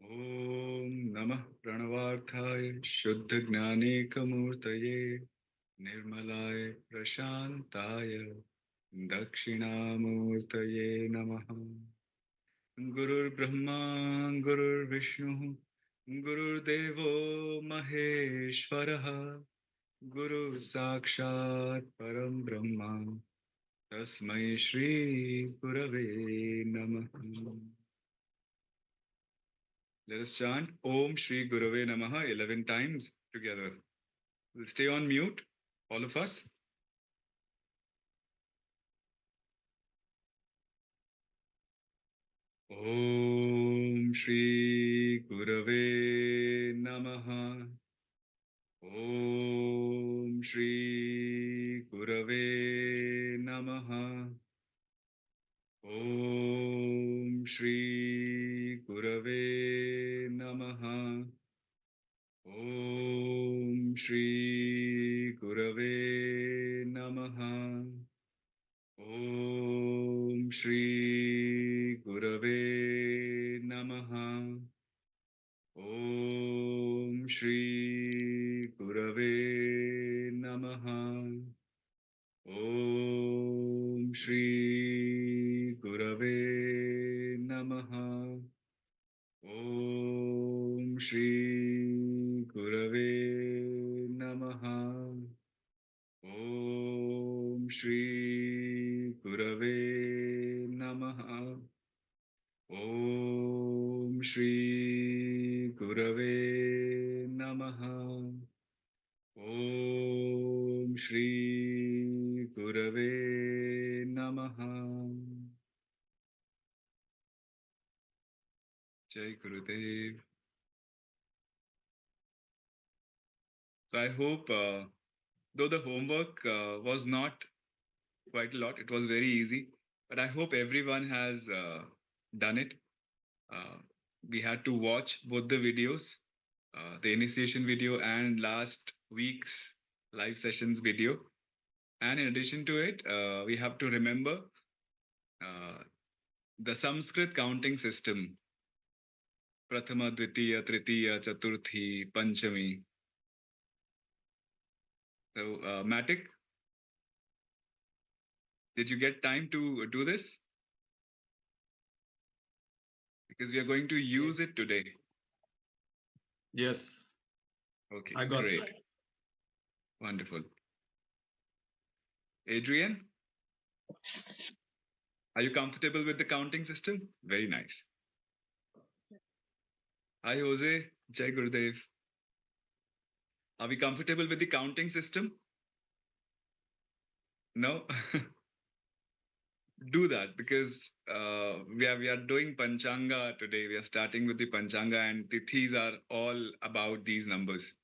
Om Namah Pranavarthaya Shuddha Gnanekamoortaye Nirmalaya Prashantaya Dakshinamurtaye Namaha. Gurur Brahma Gurur Vishnu Gurur Devo Maheshwaraha Guru Sakshat Param Brahma Tasmai Shri Gurave Namaha. Let us chant Om Shri Gurave Namaha 11 times together. We'll stay on mute, all of us. Om Shri Gurave Namaha. Om Shri Gurave Namaha. Om Shri Gurave Namaha. Om Shri Gurave Namaha. Om Shri Gurave Namaha. Om Shri Gurave Namaha. Om Shri Gurave Namaha. Om Shri Gurave Namaha. Om Shri Gurave Namaha. Om Shri Gurave Namaha. Om Shri Gurave Namaha. Jai Gurudev. So I hope, though the homework was not quite a lot, it was very easy, but I hope everyone has done it. We had to watch both the videos, the initiation video and last week's live sessions video. And in addition to it, we have to remember the Sanskrit counting system. Prathama, Dvitiya, Tritiya, Chaturthi, Panchami. So, Matic, did you get time to do this? Because we are going to use it today. Yes. Okay, I got great. it. Wonderful. Adrian, are you comfortable with the counting system? Very nice. Hi, Jose. Jai Gurudev. Are we comfortable with the counting system? No? do that because we are doing Panchanga today. We are starting with the Panchanga, and Tithis are all about these numbers.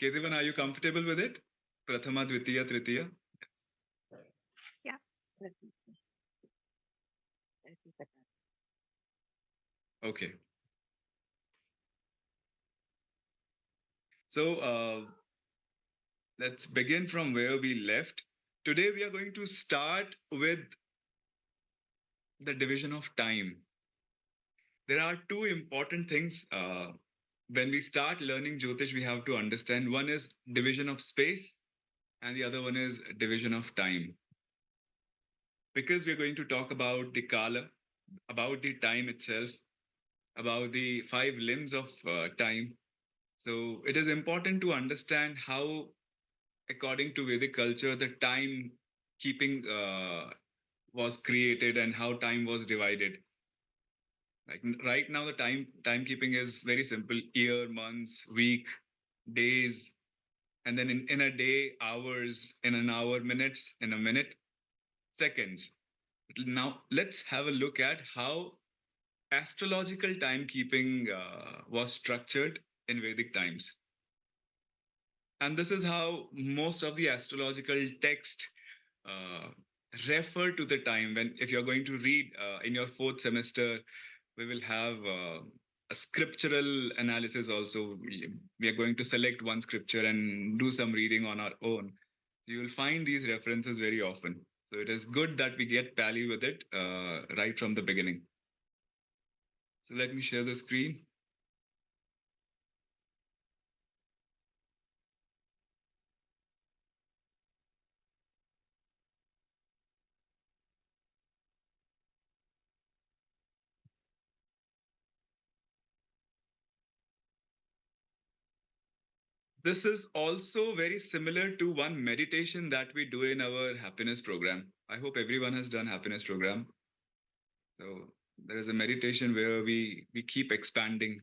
Kesavan, are you comfortable with it? Prathama, Dvitiya, Tritiya? Yeah. Okay. So let's begin from where we left. Today we are going to start with the division of time. There are two important things when we start learning Jyotish, we have to understand. One is division of space, and the other one is division of time. Because we're going to talk about the Kala, about the time itself, about the 5 limbs of time. So it is important to understand how, according to Vedic culture, the time keeping was created and how time was divided. Like right now, the timekeeping is very simple: year, months, week, days, and then in a day, hours, in an hour, minutes, in a minute, seconds. Now let's have a look at how astrological timekeeping was structured in Vedic times. And this is how most of the astrological text refer to the time. When if you're going to read in your 4th semester, we will have a scriptural analysis also. We are going to select one scripture and do some reading on our own. You will find these references very often. So it is good that we get pally with it right from the beginning. So let me share the screen. This is also very similar to one meditation that we do in our happiness program. I hope everyone has done happiness program. So there is a meditation where we keep expanding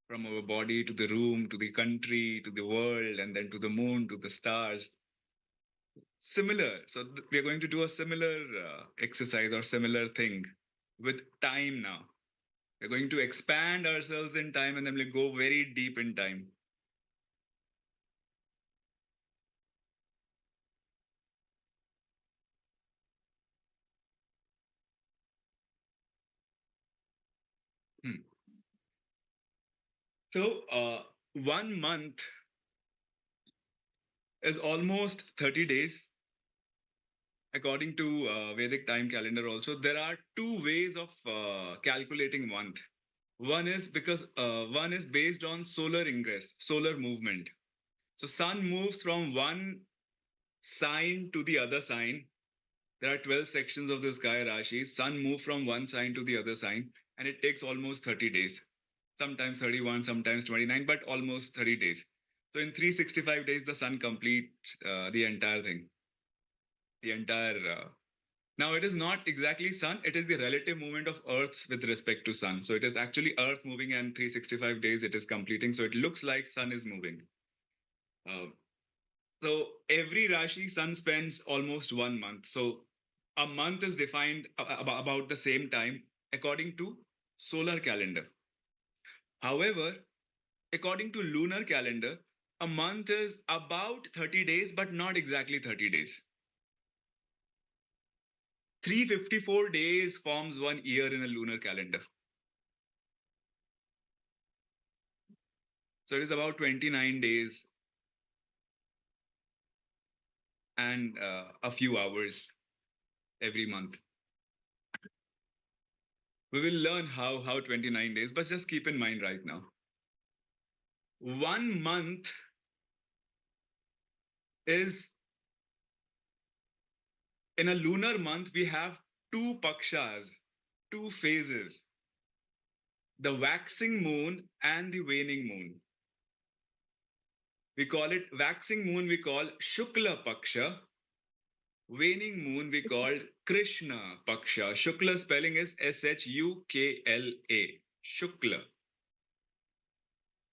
from our body to the room, to the country, to the world, and then to the moon, to the stars. Similar. So we are going to do a similar exercise or similar thing with time now. We're going to expand ourselves in time and then we'll go very deep in time. So 1 month is almost 30 days. According to Vedic time calendar also, there are 2 ways of calculating month. One is because one is based on solar ingress, solar movement. So sun moves from one sign to the other sign. There are 12 sections of the sky Rashi. Sun moves from one sign to the other sign, and it takes almost 30 days. Sometimes 31, sometimes 29, but almost 30 days. So in 365 days, the sun completes the entire thing. The entire... Now, it is not exactly sun. It is the relative movement of Earth with respect to sun. So it is actually Earth moving, and 365 days it is completing. So it looks like sun is moving. So every Rashi, sun spends almost 1 month. So a month is defined about the same time according to solar calendar. However, according to lunar calendar, a month is about 30 days, but not exactly 30 days. 354 days forms 1 year in a lunar calendar. So it is about 29 days and a few hours every month. We will learn how 29 days, but just keep in mind right now. 1 month is, in a lunar month, we have 2 pakshas, 2 phases, the waxing moon and the waning moon. We call it waxing moon, we call Shukla Paksha. Waning moon, we call Krishna Paksha. Shukla spelling is Shukla. Shukla.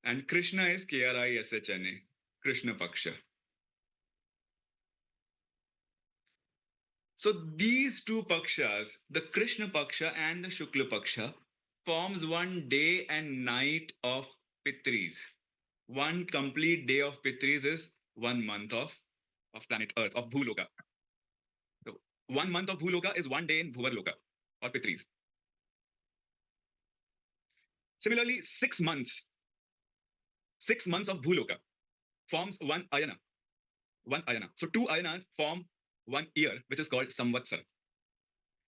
And Krishna is Krishna, Krishna Paksha. So these two pakshas, the Krishna paksha and the Shukla paksha, forms one day and night of Pitris. One complete day of Pitris is 1 month of planet Earth, of Bhuloka. So 1 month of Bhuloka is 1 day in Bhuvarloka or Pitris. Similarly, 6 months of Bhuloka forms one ayana. So 2 ayanas form 1 year, which is called Samvatsara.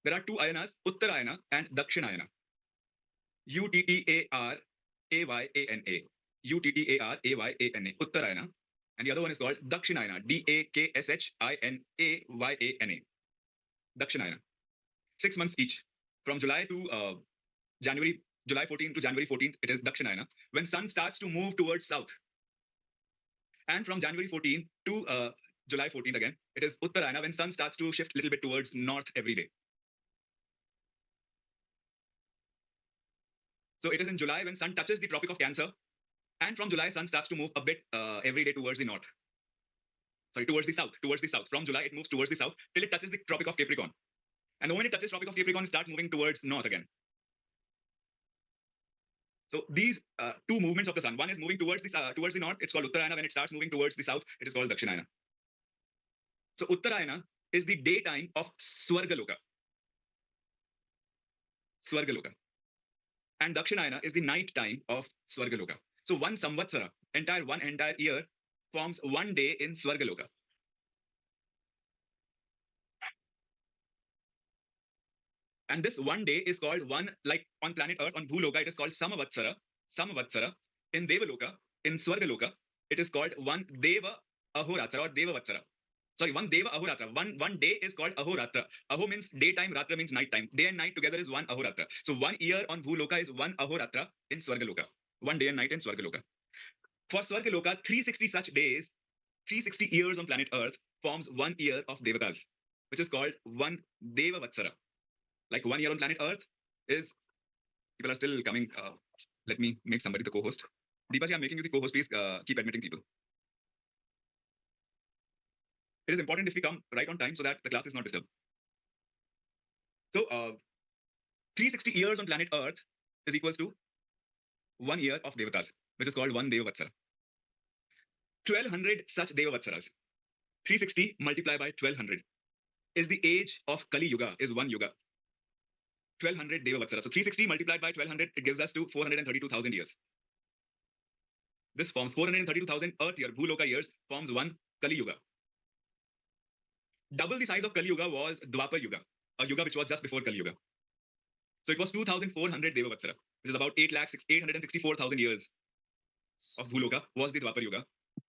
There are 2 ayanas, Uttarayana and Dakshinayana. Uttaraana. Uttaraana, Uttarayana. And the other one is called Dakshinayana, Dakshinayana. Dakshinayana. 6 months each. From July to July 14th to January 14th, it is Dakshinayana, when sun starts to move towards south. And from January 14th to July 14th again, it is Uttarayana, when sun starts to shift a little bit towards north every day. So it is in July when sun touches the Tropic of Cancer, and from July sun starts to move a bit every day towards the north. Sorry, towards the south. From July it moves towards the south till it touches the Tropic of Capricorn. And the moment it touches Tropic of Capricorn, it starts moving towards north again. So these 2 movements of the sun, one is moving towards the north, it's called Uttarayana. When it starts moving towards the south, it is called Dakshinayana. So Uttarayana is the daytime of Swargaloka. And Dakshinayana is the night time of Swargaloka. So 1 Samvatsara, one entire year, forms 1 day in Swargaloka. And this 1 day is called like on planet Earth, on Bhuloka, it is called Samavatsara. In Devaloka, in Swargaloka, it is called 1 Deva Ahoratra or Devavatsara. Sorry, 1 Deva Ahoratra. One day is called Ahoratra. Aho means daytime, Ratra means nighttime. Day and night together is 1 Ahoratra. So 1 year on Bhuloka is 1 Ahoratra in Swargaloka. 1 day and night in Swargaloka. For Swargaloka, 360 such days, 360 years on planet Earth forms 1 year of Devatas, which is called 1 Devavatsara. Like 1 year on planet Earth is, people are still coming. Let me make somebody the co-host. Deepaji, I'm making you the co-host. Please keep admitting people. It is important if we come right on time so that the class is not disturbed. So 360 years on planet Earth is equals to 1 year of Devatas, which is called 1 Devavatsara. 1200 such Devavatsaras. 360 multiplied by 1200 is the age of Kali Yuga, is 1 Yuga. 1200 Devavatsara. So 360 multiplied by 1200, it gives us to 432,000 years. This forms 432,000 Earth year, Bhuloka years, forms 1 Kali Yuga. Double the size of Kali Yuga was Dwapar Yuga, a Yuga which was just before Kali Yuga. So it was 2,400 Devavatsara, which is about 864,000 years of Bhuloka was the Dwapar Yuga.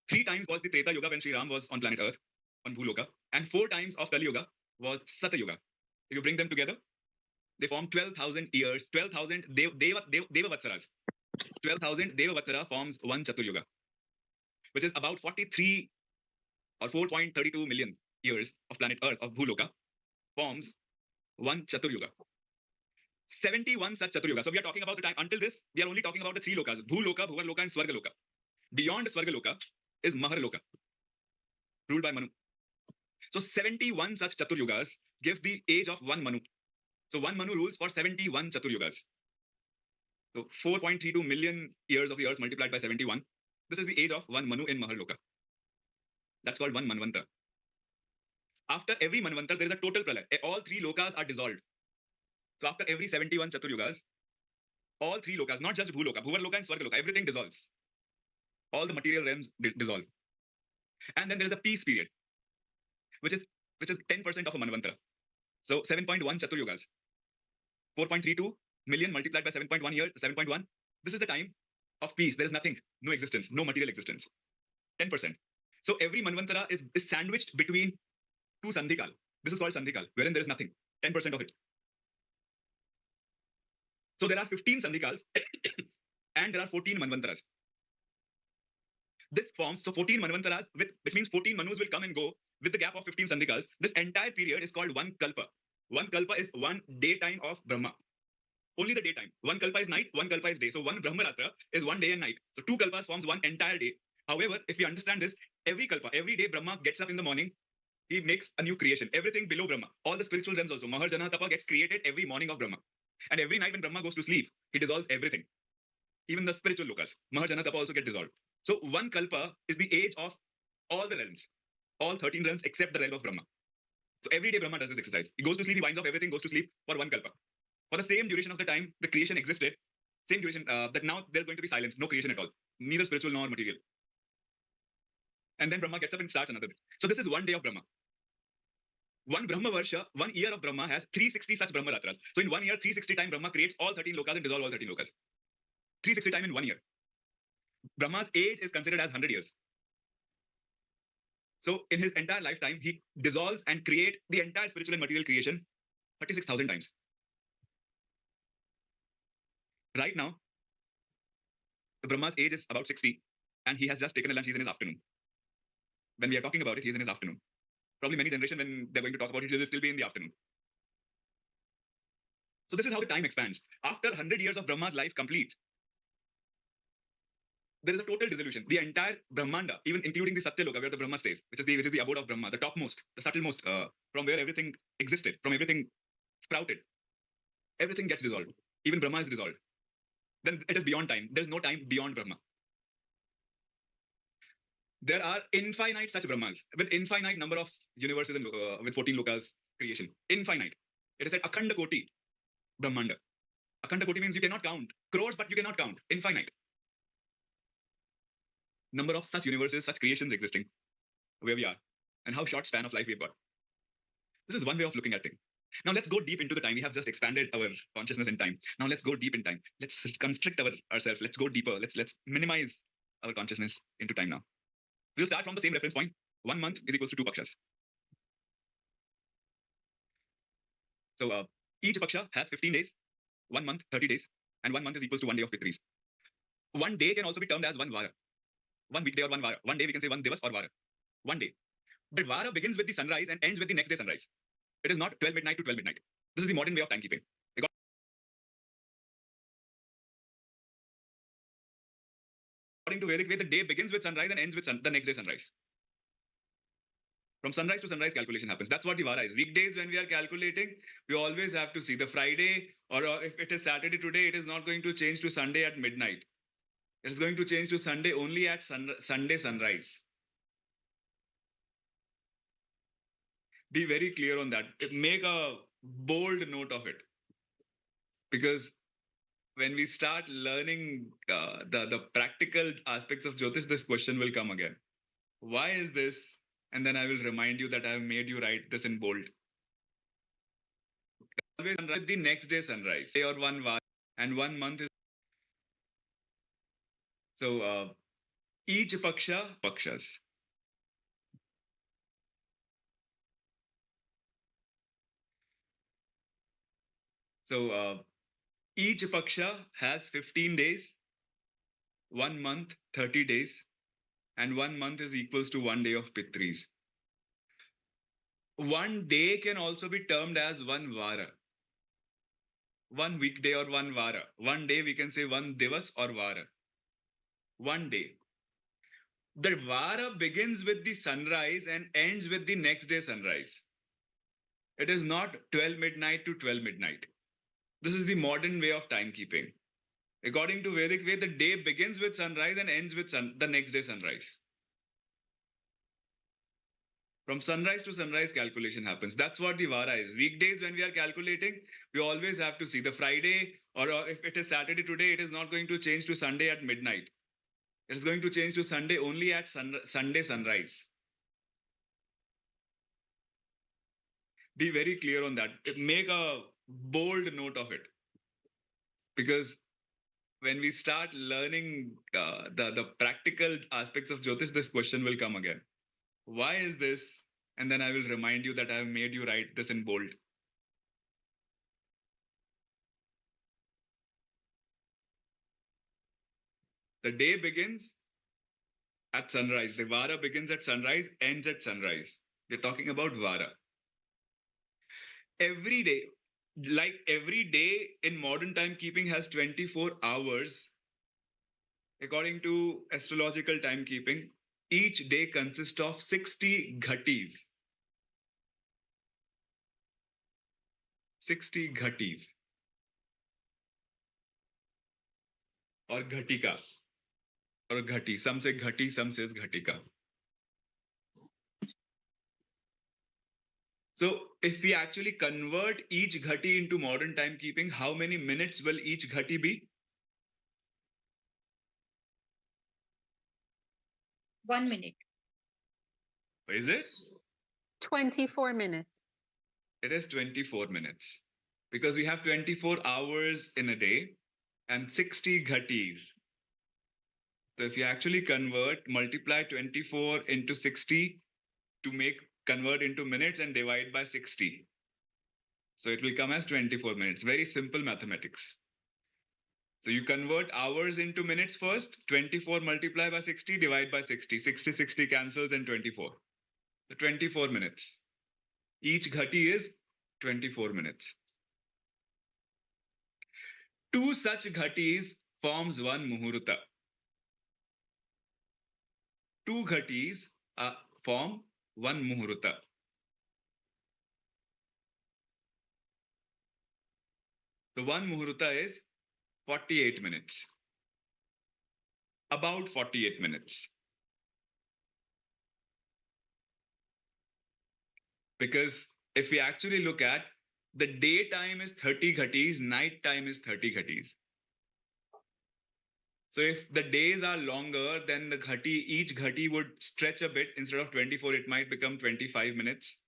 3 times was the Treta Yuga when Sri Ram was on planet Earth, on Bhuloka. And 4 times of Kali Yuga was Sata Yuga. If you bring them together, they form 12,000 years, 12,000 Devavatsaras. 12,000 Devavatsara forms 1 Chatur Yuga, which is about 43 or 4.32 million years of planet Earth, of Bhuloka, forms 1 Chatur Yuga. 71 such Chatur Yuga. So we are talking about the time, until this, we are only talking about the 3 lokas, Bhuloka, Bhuvarloka and Swargaloka. Beyond Swargaloka is Maharloka, ruled by Manu. So 71 such Chatur Yugas gives the age of 1 Manu. So 1 Manu rules for 71 Chatur Yugas. So 4.32 million years of the earth multiplied by 71. This is the age of 1 Manu in Maharloka. That's called 1 Manvantara. After every Manvantara, there is a total pralaya. All 3 lokas are dissolved. So after every 71 Chatur Yugas, all 3 lokas, not just Bhuloka, Bhuvarloka and Swargaloka, everything dissolves. All the material realms dissolve. And then there is a peace period, which is 10% of a Manvantara. So 7.1 Chatur Yugas. 4.32 million multiplied by 7.1 year, 7.1. This is the time of peace. There is nothing, no existence, no material existence. 10%. So every Manvantara is sandwiched between 2 Sandhikal. This is called Sandhikal, wherein there is nothing. 10% of it. So there are 15 Sandhikals and there are 14 Manvantaras. This forms, so 14 Manvantaras, which means 14 Manus will come and go with the gap of 15 Sandhikals. This entire period is called 1 Kalpa. 1 Kalpa is 1 daytime of Brahma. Only the daytime. 1 Kalpa is night, 1 Kalpa is day. So 1 Brahmaratra is 1 day and night. So 2 Kalpas forms 1 entire day. However, if you understand this, every Kalpa, every day Brahma gets up in the morning, he makes a new creation. Everything below Brahma, all the spiritual realms also, Mahar Jana Tapa gets created every morning of Brahma. And every night when Brahma goes to sleep, he dissolves everything. Even the spiritual lokas, Mahar Jana Tapa also get dissolved. So one kalpa is the age of all the realms, all 13 realms except the realm of Brahma. So every day Brahma does this exercise. He goes to sleep, he winds off everything, goes to sleep for one kalpa. For the same duration of the time the creation existed, same duration, that now there's going to be silence, no creation at all, neither spiritual nor material. And then Brahma gets up and starts another day. So this is one day of Brahma. One Brahma Varsha, 1 year of Brahma has 360 such Brahma Ratras. So in 1 year, 360 times Brahma creates all 13 lokas and dissolves all 13 lokas. 360 times in 1 year. Brahma's age is considered as 100 years. So in his entire lifetime, he dissolves and creates the entire spiritual and material creation 36,000 times. Right now, the Brahma's age is about 60 and he has just taken a lunch. He's in his afternoon. When we are talking about it, he's in his afternoon. Probably many generations when they're going to talk about it, he will still be in the afternoon. So this is how the time expands. After 100 years of Brahma's life completes, there is a total dissolution. The entire Brahmanda, even including the Satyaloka where the Brahma stays, which is the abode of Brahma, the topmost, the subtlemost, from where everything existed, from everything sprouted, everything gets dissolved. Even Brahma is dissolved. Then it is beyond time. There is no time beyond Brahma. There are infinite such Brahmas with infinite number of universes and with 14 lokas creation. Infinite. It is said Akhanda Koti Brahmanda. Akhanda Koti means you cannot count. Crores, but you cannot count. Infinite. Number of such universes, such creations existing where we are and how short span of life we've got. This is one way of looking at things. Now let's go deep into the time. We have just expanded our consciousness in time. Now let's go deep in time. Let's constrict ourselves. Let's go deeper. Let's minimize our consciousness into time now. We'll start from the same reference point. 1 month is equals to 2 pakshas. So each paksha has 15 days, 1 month, 30 days, and 1 month is equals to 1 day of Pitris. 1 day can also be termed as 1 vara. 1 weekday or 1 vara. 1 day we can say 1 divas or vara. 1 day. But vara begins with the sunrise and ends with the next day sunrise. It is not 12 midnight to 12 midnight. This is the modern way of timekeeping. According to Vedic way, the day begins with sunrise and ends with the next day sunrise. From sunrise to sunrise calculation happens. That's what the vara is. Weekdays when we are calculating, we always have to see the Friday, or if it is Saturday today, it is not going to change to Sunday at midnight. It is going to change to Sunday only at Sunday sunrise. Be very clear on that. Make a bold note of it. Because when we start learning the practical aspects of Jyotish, this question will come again. Why is this? And then I will remind you that I have made you write this in bold. Always sunrise, the next day sunrise. Day or 1 vara and 1 month is. So each paksha, pakshas. So each paksha has 15 days, 1 month, 30 days, and 1 month is equals to 1 day of Pitris. 1 day can also be termed as 1 vara. 1 weekday or 1 vara. 1 day we can say 1 divas or vara. 1 day. The vara begins with the sunrise and ends with the next day sunrise. It is not 12 midnight to 12 midnight. This is the modern way of timekeeping. According to Vedic way, the day begins with sunrise and ends with the next day sunrise. From sunrise to sunrise calculation happens. That's what the vara is. Weekdays when we are calculating, we always have to see the Friday, or if it is Saturday today, it is not going to change to Sunday at midnight. It is going to change to Sunday only at Sunday sunrise. Be very clear on that. Make a bold note of it. Because when we start learning the practical aspects of Jyotish, this question will come again. Why is this? And then I will remind you that I have made you write this in bold. The day begins at sunrise. The vara begins at sunrise, ends at sunrise. We're talking about vara. Every day, like every day in modern timekeeping has 24 hours. According to astrological timekeeping, each day consists of 60 ghatis. 60 ghatis. Or ghatika. Or ghati. Some say ghati, some says ghatika. So if we actually convert each ghati into modern timekeeping, how many minutes will each ghati be? 1 minute. Is it? 24 minutes. It is 24 minutes. Because we have 24 hours in a day and 60 ghatis. So if you actually multiply 24 into 60 to convert into minutes and divide by 60. So it will come as 24 minutes. Very simple mathematics. So you convert hours into minutes first, 24 multiply by 60, divide by 60. 60, 60 cancels and 24. So 24 minutes. Each ghati is 24 minutes. 2 such ghatis forms 1 muhurta. 2 ghatis form 1 muhurta. So 1 muhurta is 48 minutes. About 48 minutes. Because if we actually look at the daytime is 30 ghatis, night time is 30 ghatis. So if the days are longer, then each ghati would stretch a bit. Instead of 24, it might become 25 minutes.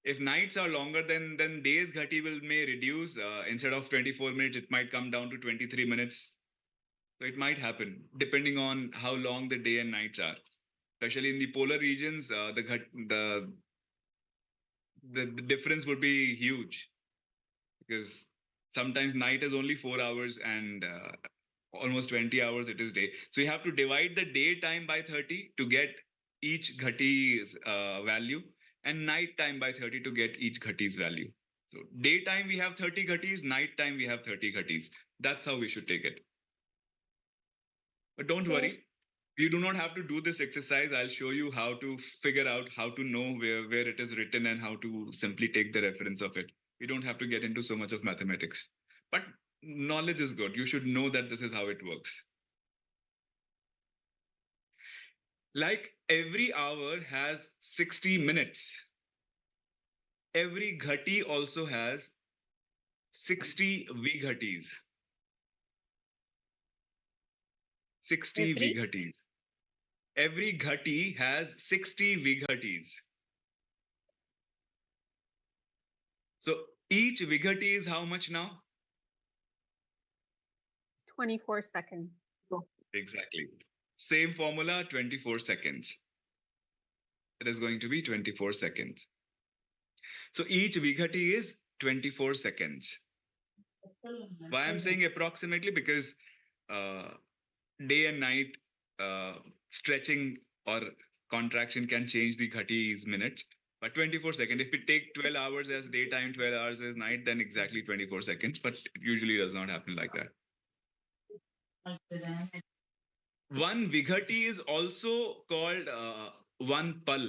If nights are longer, then days ghati may reduce. Instead of 24 minutes, it might come down to 23 minutes. So it might happen depending on how long the day and nights are. Especially in the polar regions, the difference would be huge. Because sometimes night is only 4 hours and almost 20 hours it is day. So you have to divide the daytime by 30 to get each ghati's value, and night time by 30 to get each ghati's value. So daytime we have 30 ghatis, night time we have 30 ghatis. That's how we should take it. But don't worry, you do not have to do this exercise. I'll show you how to figure out how to know where it is written and how to simply take the reference of it. You don't have to get into so much of mathematics. But knowledge is good. You should know that this is how it works. Like every hour has 60 minutes. Every ghati also has 60 vighatis. 60 vighatis. Every ghati has 60 vighatis. So each vighati is how much now? 24 seconds. Exactly. Same formula, 24 seconds. It is going to be 24 seconds. So each vighati is 24 seconds. Why I'm saying approximately? Because day and night stretching or contraction can change the ghati's minutes. But 24 seconds, if we take 12 hours as daytime, 12 hours as night, then exactly 24 seconds. But it usually does not happen like that. One vighati is also called one pal.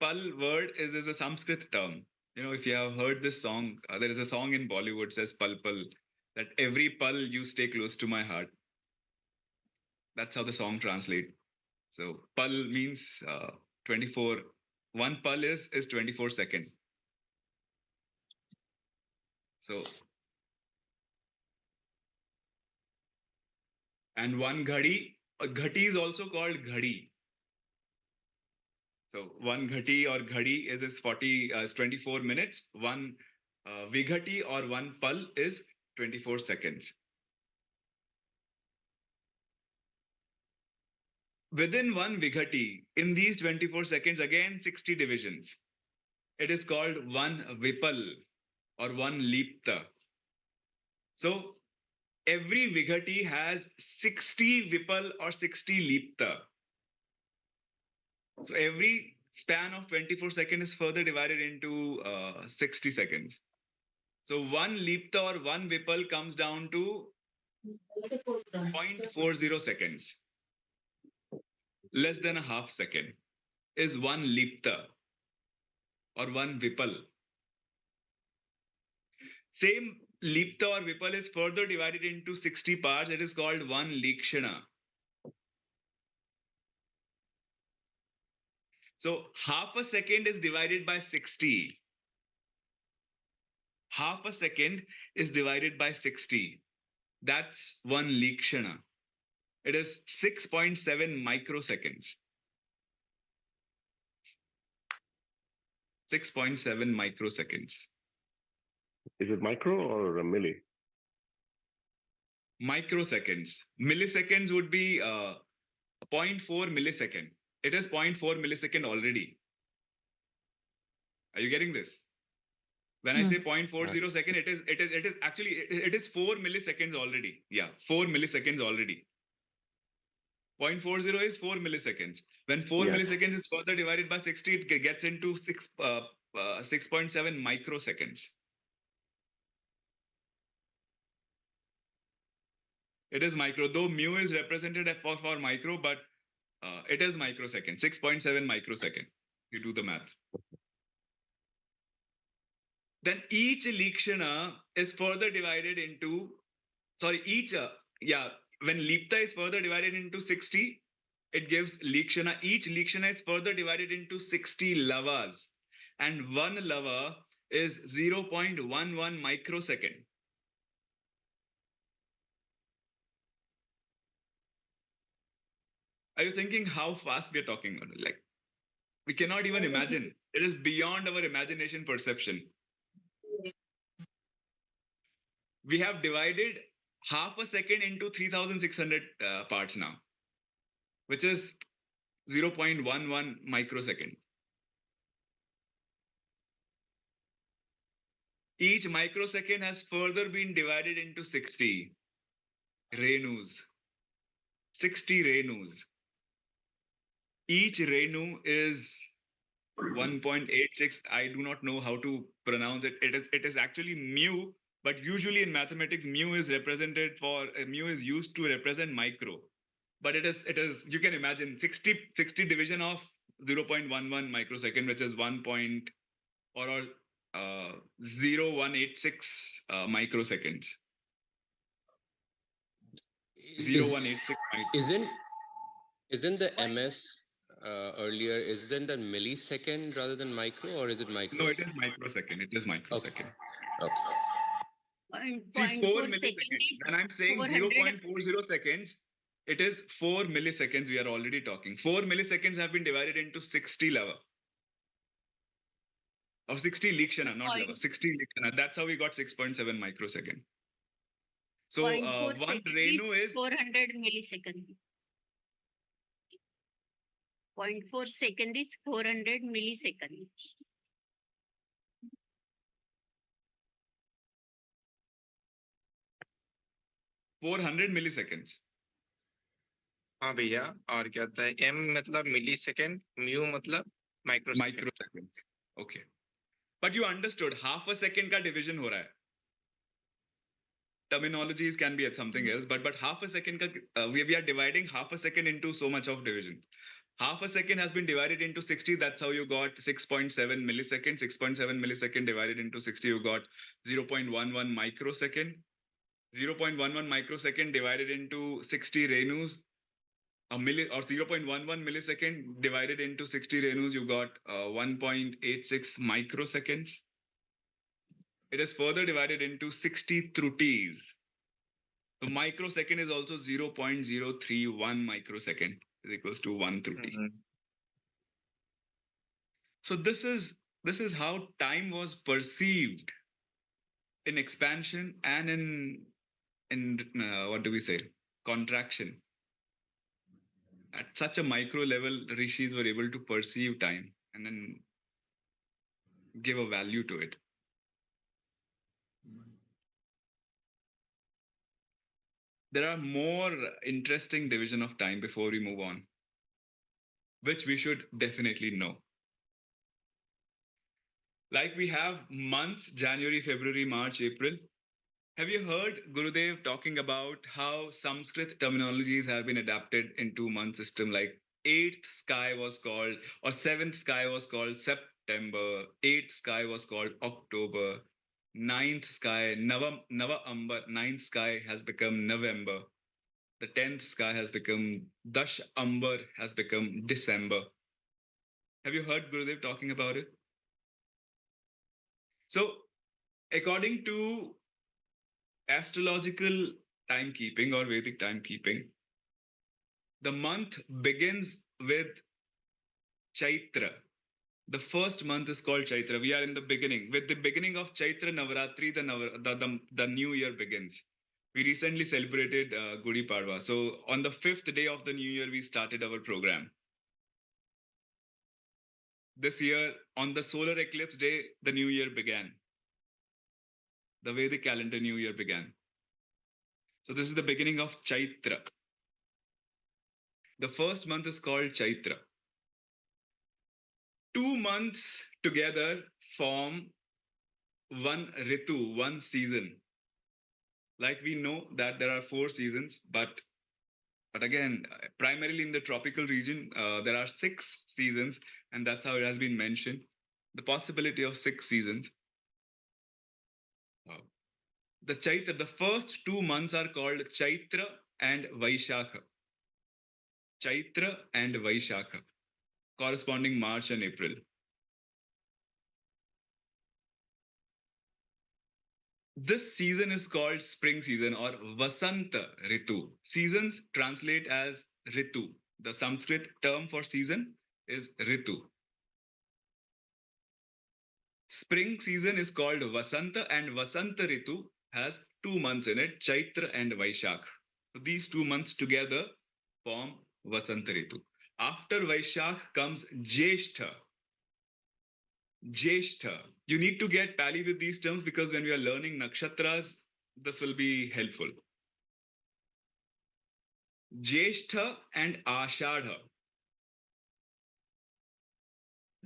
Pal word is a Sanskrit term. You know, if you have heard this song, there is a song in Bollywood says pal pal, that every pal you stay close to my heart. That's how the song translates. So pal means 24. One pal is 24 seconds. So, and one ghadi, a ghati is also called ghadi. So one ghati or ghadi is 24 minutes. One vighati or one pal is 24 seconds. Within one vighati, in these 24 seconds, again 60 divisions. It is called one vipal or one lipta. So every vighati has 60 vipal or 60 lipta. So every span of 24 seconds is further divided into 60 seconds. So one lipta or one vipal comes down to 0.40 seconds. Less than a half second is one lipta or one vipal. Same Lipta or Vipal is further divided into 60 parts. It is called one Likshana. So half a second is divided by 60. Half a second is divided by 60. That's one Likshana. It is 6.7 microseconds. 6.7 microseconds. Is it micro or a milli? Microseconds. Milliseconds would be 0.4 millisecond. It is 0.4 millisecond already. Are you getting this? When I say 0.40 second, it is actually it is 4 milliseconds already. Yeah, 4 milliseconds already. 0.40 is 4 milliseconds. When 4 milliseconds is further divided by 60, it gets into 6.7 microseconds. It is micro, though mu is represented for micro, but it is microsecond, 6.7 microsecond. You do the math. Then each Likshana is further divided into, when Lipta is further divided into 60, it gives Likshana. Each Likshana is further divided into 60 lavas. And one lava is 0.11 microsecond. Are you thinking how fast we are talking about? Like, we cannot even imagine. It is beyond our imagination perception. We have divided half a second into 3,600 parts now, which is 0.11 microsecond. Each microsecond has further been divided into 60 renus. 60 renus. Each renu is 1.86. I do not know how to pronounce it. It is actually mu, but usually in mathematics, mu is used to represent micro. But it is you can imagine 60 division of 0.11 microsecond, which is 0186 microseconds. 0186 microseconds. Isn't the MS earlier, isn't that millisecond rather than micro, or is it micro? No, it is microsecond. It is microsecond. Okay. See, 4 milliseconds. When I'm saying 0.40 seconds, it is 4 milliseconds we are already talking. 4 milliseconds have been divided into 60 lava. Or 60 Likshana, not lava. 60 Likshana. That's how we got 6.7 microsecond. So one renu is 400 millisecond. 0.4 second is 400 millisecond. milliseconds. हाँ भैया, और क्या होता है? M मतलब millisecond, mu मतलब microseconds. Okay. But you understood, half a second का division हो रहा है. Terminologies can be at something else, but half a second ka, we are dividing half a second into so much of division. Half a second has been divided into 60. That's how you got 6.7 milliseconds. 6.7 millisecond divided into 60, you got 0.11 microsecond. 0.11 microsecond divided into 60 renus. Or 0.11 millisecond divided into 60 renus, you got 1.86 microseconds. It is further divided into 60 trutis. So microsecond is also 0.031 microsecond is equals to 1 truti. So this is how time was perceived in expansion and in what do we say, contraction. At such a micro level, rishis were able to perceive time and then give a value to it. There are more interesting division of time before we move on, which we should definitely know. Like we have months, January, February, March, April. Have you heard Gurudev talking about how Sanskrit terminologies have been adapted into month system? Like 8th sky was called, or 7th sky was called September, 8th sky was called October, ninth sky, Nava Ambar, ninth sky has become November. The 10th sky has become Dash Ambar, has become December. Have you heard Gurudev talking about it? So, according to astrological timekeeping or Vedic timekeeping, the month begins with Chaitra. The first month is called Chaitra. We are in the beginning. With the beginning of Chaitra Navaratri, the new year begins. We recently celebrated Gudi Padwa. So on the 5th day of the new year, we started our program. This year, on the solar eclipse day, the new year began. The Vedic calendar new year began. So this is the beginning of Chaitra. The first month is called Chaitra. 2 months together form one Ritu, one season. Like we know that there are 4 seasons, but again, primarily in the tropical region, there are 6 seasons, and that's how it has been mentioned. The possibility of 6 seasons. The Chaitra, the first 2 months are called Chaitra and Vaishakha. Chaitra and Vaishakha, corresponding March and April. This season is called spring season or Vasanta Ritu. Seasons translate as Ritu. The Sanskrit term for season is Ritu. Spring season is called Vasanta, and Vasanta Ritu has 2 months in it, Chaitra and Vaishakh. So these 2 months together form Vasanta Ritu. After Vaishakh comes Jyeshtha. Jyeshtha. You need to get pally with these terms because when we are learning nakshatras, this will be helpful. Jyeshtha and Ashadha.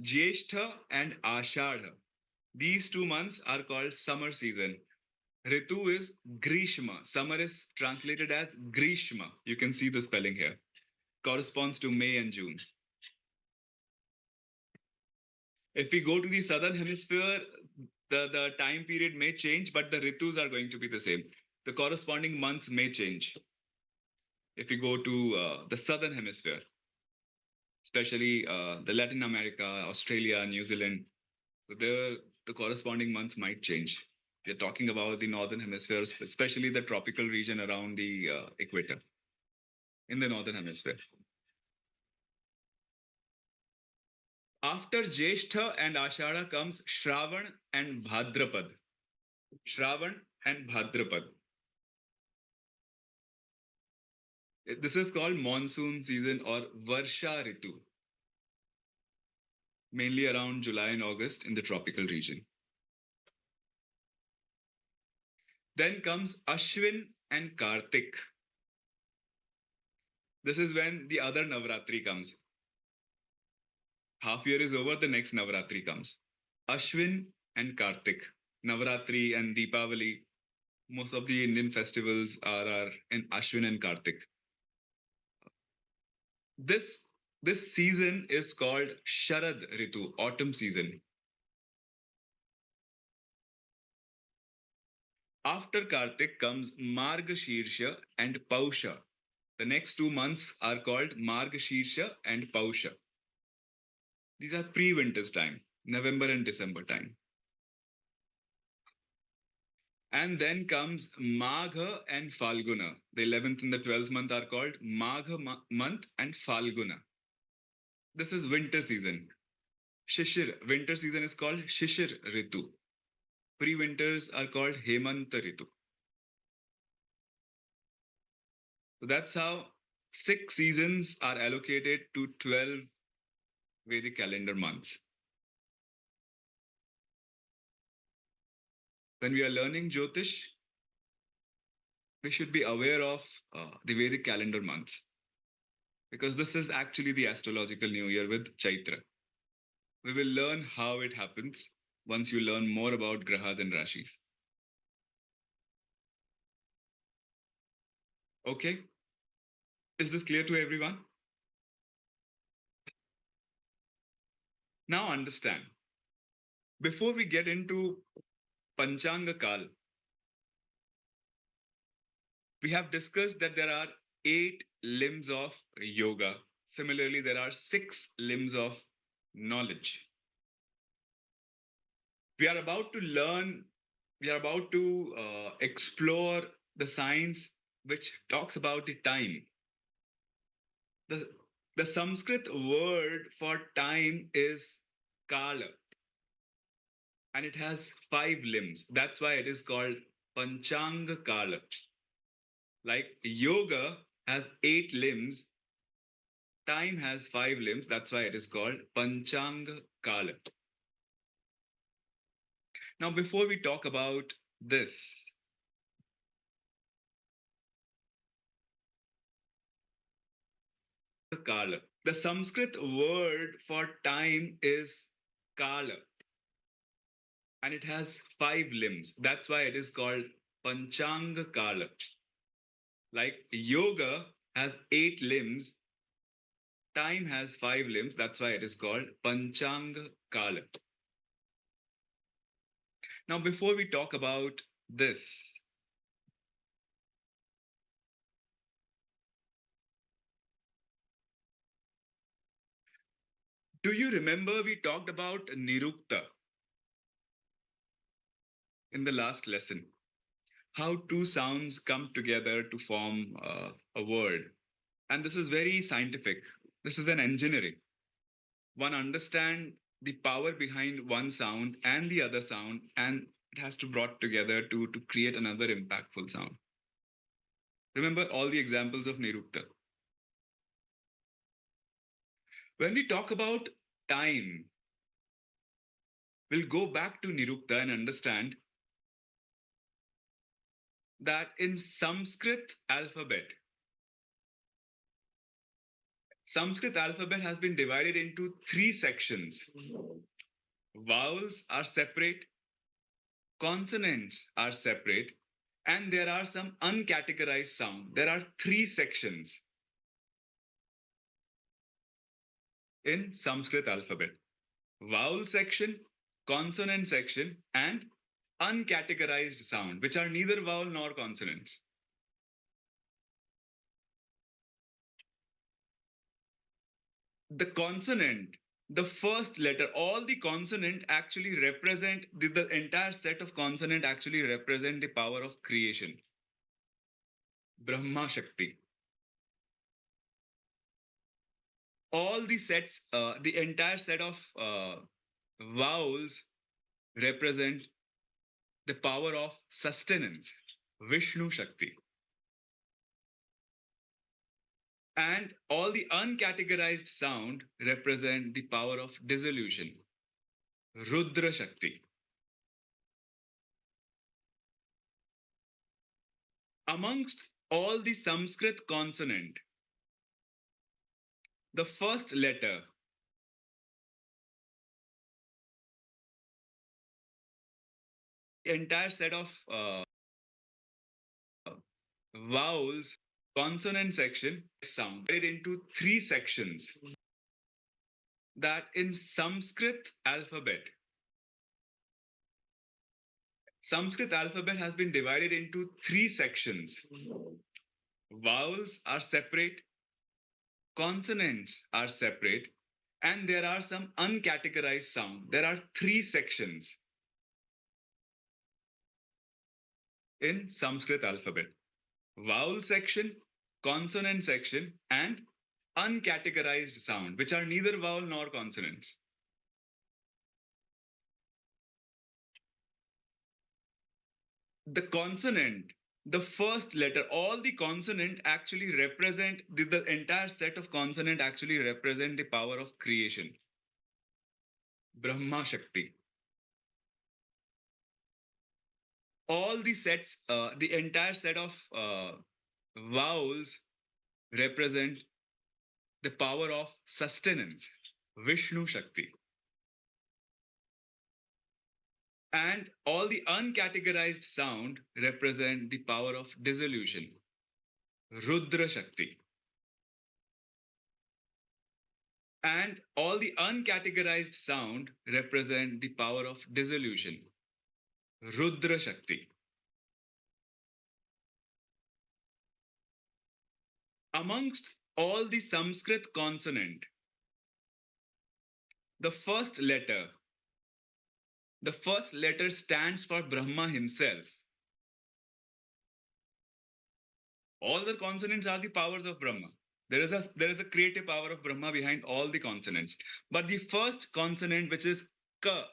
Jyeshtha and Ashadha. These 2 months are called summer season. Ritu is Grishma. Summer is translated as Grishma. You can see the spelling here. Corresponds to May and June. If we go to the southern hemisphere, the time period may change, but the Ritus are going to be the same. The corresponding months may change. If we go to the southern hemisphere, especially the Latin America, Australia, New Zealand, so there the corresponding months might change. We are talking about the northern hemisphere, especially the tropical region around the equator in the northern hemisphere. After Jyeshtha and Ashada comes Shravan and Bhadrapad. Shravan and Bhadrapad. This is called monsoon season or Varsha Ritu. Mainly around July and August in the tropical region. Then comes Ashwin and Kartik. This is when the other Navratri comes. Half year is over, the next Navratri comes. Ashwin and Kartik. Navratri and Deepavali. Most of the Indian festivals are in Ashwin and Kartik. This season is called Sharad Ritu, autumn season. After Kartik comes Margashirsha and Pausha. The next 2 months are called Margashirsha and Pausha. These are pre-winter's time, November and December time. And then comes Magha and Falguna. The 11th and the 12th month are called Magha month and Falguna. This is winter season. Shishir, winter season is called Shishir Ritu. Pre-winters are called Hemanta Ritu. So that's how 6 seasons are allocated to 12 Vedic calendar months. When we are learning Jyotish, we should be aware of the Vedic calendar months. Because this is actually the astrological new year with Chaitra. We will learn how it happens once you learn more about Grahas and Rashis. Okay? Is this clear to everyone? Now understand. Before we get into Panchanga Kal. We have discussed that there are 8 limbs of yoga. Similarly, there are 6 limbs of knowledge. We are about to explore the science which talks about the time. The Sanskrit word for time is Kala, and it has 5 limbs. That's why it is called Panchanga Kala. Like yoga has 8 limbs, time has 5 limbs. That's why it is called Panchanga Kala. Now, before we talk about this, Kala. The Sanskrit word for time is Kala, and it has 5 limbs. That's why it is called Panchanga Kala. Like yoga has 8 limbs, time has 5 limbs. That's why it is called Panchanga Kala. Now, before we talk about this, do you remember we talked about Nirukta in the last lesson? How 2 sounds come together to form a word. And this is very scientific. This is an engineering. One understands the power behind one sound and the other sound, and it has to be brought together to create another impactful sound. Remember all the examples of Nirukta. When we talk about time, we'll go back to Nirukta and understand that in Sanskrit alphabet has been divided into 3 sections. Vowels are separate, consonants are separate, and there are some uncategorized sounds. There are 3 sections in Sanskrit alphabet: vowel section, consonant section, and uncategorized sound, which are neither vowel nor consonants. The consonant, the first letter, all the consonant actually represent, the entire set of consonant actually represent the power of creation. Brahma Shakti. All the sets, the entire set of vowels represent the power of sustenance, Vishnu Shakti. And all the uncategorized sound represent the power of dissolution, Rudra Shakti. Amongst all the Sanskrit consonant, the first letter entire set of vowels, consonant section, sound divided into 3 sections. That in Sanskrit alphabet has been divided into 3 sections. Vowels are separate, consonants are separate, and there are some uncategorized sound. There are 3 sections in Sanskrit alphabet: vowel section, consonant section, and uncategorized sound, which are neither vowel nor consonants. The consonant, the first letter, all the consonant actually represent, the entire set of consonant actually represent the power of creation, Brahma Shakti. All the sets, the entire set of vowels represent the power of sustenance, Vishnu Shakti. And all the uncategorized sound represent the power of dissolution, Rudra Shakti. And all the uncategorized sound represent the power of dissolution, Rudra Shakti. Amongst all the Sanskrit consonant, the first letter stands for Brahma himself. All the consonants are the powers of Brahma. There is a creative power of Brahma behind all the consonants. But the first consonant, which is Ka,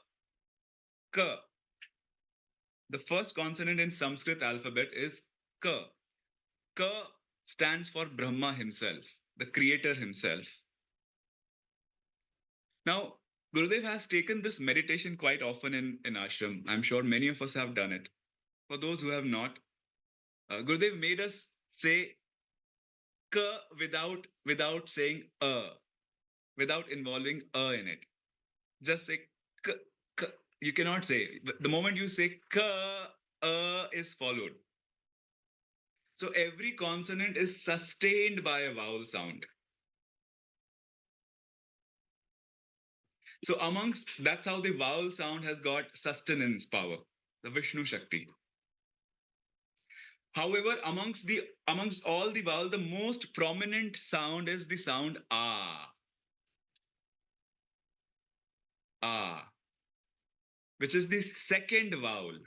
the first consonant in Sanskrit alphabet is Ka. Ka stands for Brahma himself, the creator himself. Now, Gurudev has taken this meditation quite often in ashram. I'm sure many of us have done it. For those who have not, Gurudev made us say Ka without saying without involving in it. Just say Ka. You cannot say. The moment you say Ka, is followed. So every consonant is sustained by a vowel sound. So that's how the vowel sound has got sustenance power, the Vishnu Shakti. However, amongst all the vowels, the most prominent sound is the sound A. A, which is the second vowel.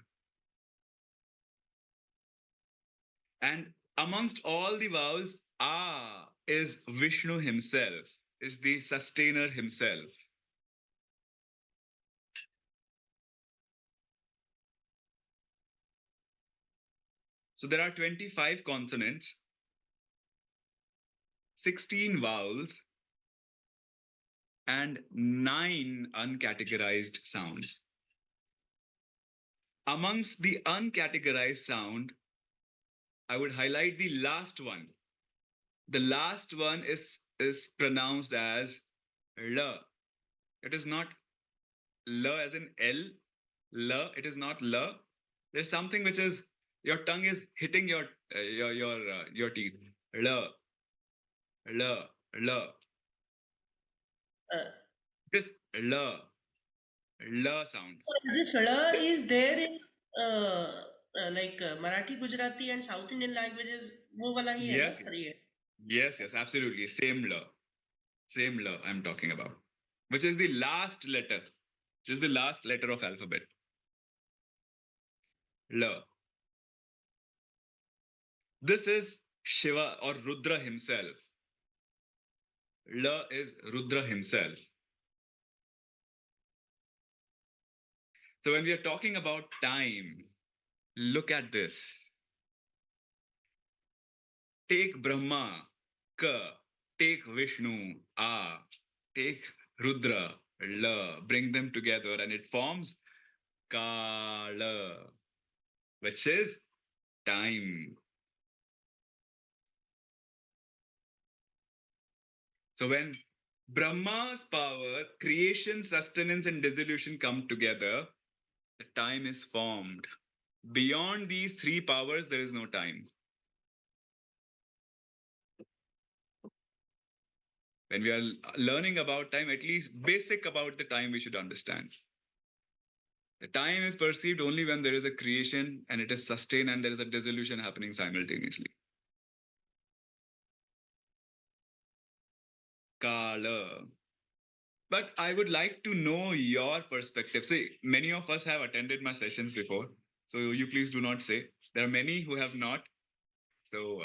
And amongst all the vowels, A is Vishnu himself, is the sustainer himself. So there are 25 consonants, 16 vowels, and 9 uncategorized sounds. Amongst the uncategorized sound, I would highlight the last one. The last one is pronounced as L. It is not L as in L. L. It is not L. There's something which is your tongue is hitting your teeth. L. L. L. This L. L sound. So this L is there in Marathi, Gujarati, and South Indian languages. वो वाला ही है ना sir ये? Yes, absolutely. Same L I'm talking about, which is the last letter, of alphabet. L. This is Shiva or Rudra himself. L is Rudra himself. So when we are talking about time, look at this. Take Brahma, Ka. Take Vishnu, A. Take Rudra, L. Bring them together and it forms Kala, which is time. So when Brahma's power, creation, sustenance, and dissolution come together, the time is formed. Beyond these three powers, there is no time. When we are learning about time, at least basic about the time we should understand. The time is perceived only when there is a creation and it is sustained and there is a dissolution happening simultaneously. Kala. But I would like to know your perspective. See, many of us have attended my sessions before. So you please do not say. There are many who have not. So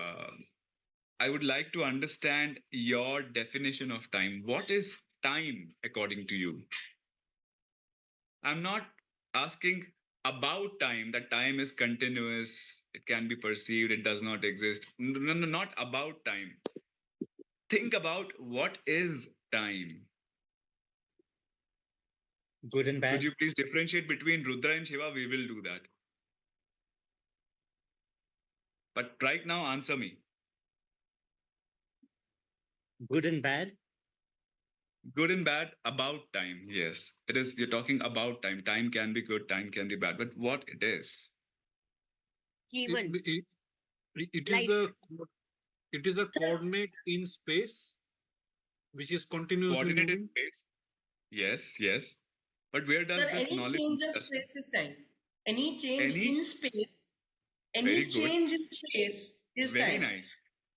I would like to understand your definition of time. What is time according to you? I'm not asking about time, that time is continuous, it can be perceived, it does not exist. No, not about time. Think about what is time. Good and bad. Could you please differentiate between Rudra and Shiva? We will do that. But right now, answer me. Good and bad? good and bad about time. Yes, it is. You're talking about time. Time can be good, time can be bad, but what it is? Even it is a coordinate in space, which is continuously Coordinated moving. space. Yes, yes. But where does Sir, this any knowledge? change of space is time. Any change Any- in space, Very any good. change in space is Very time. nice.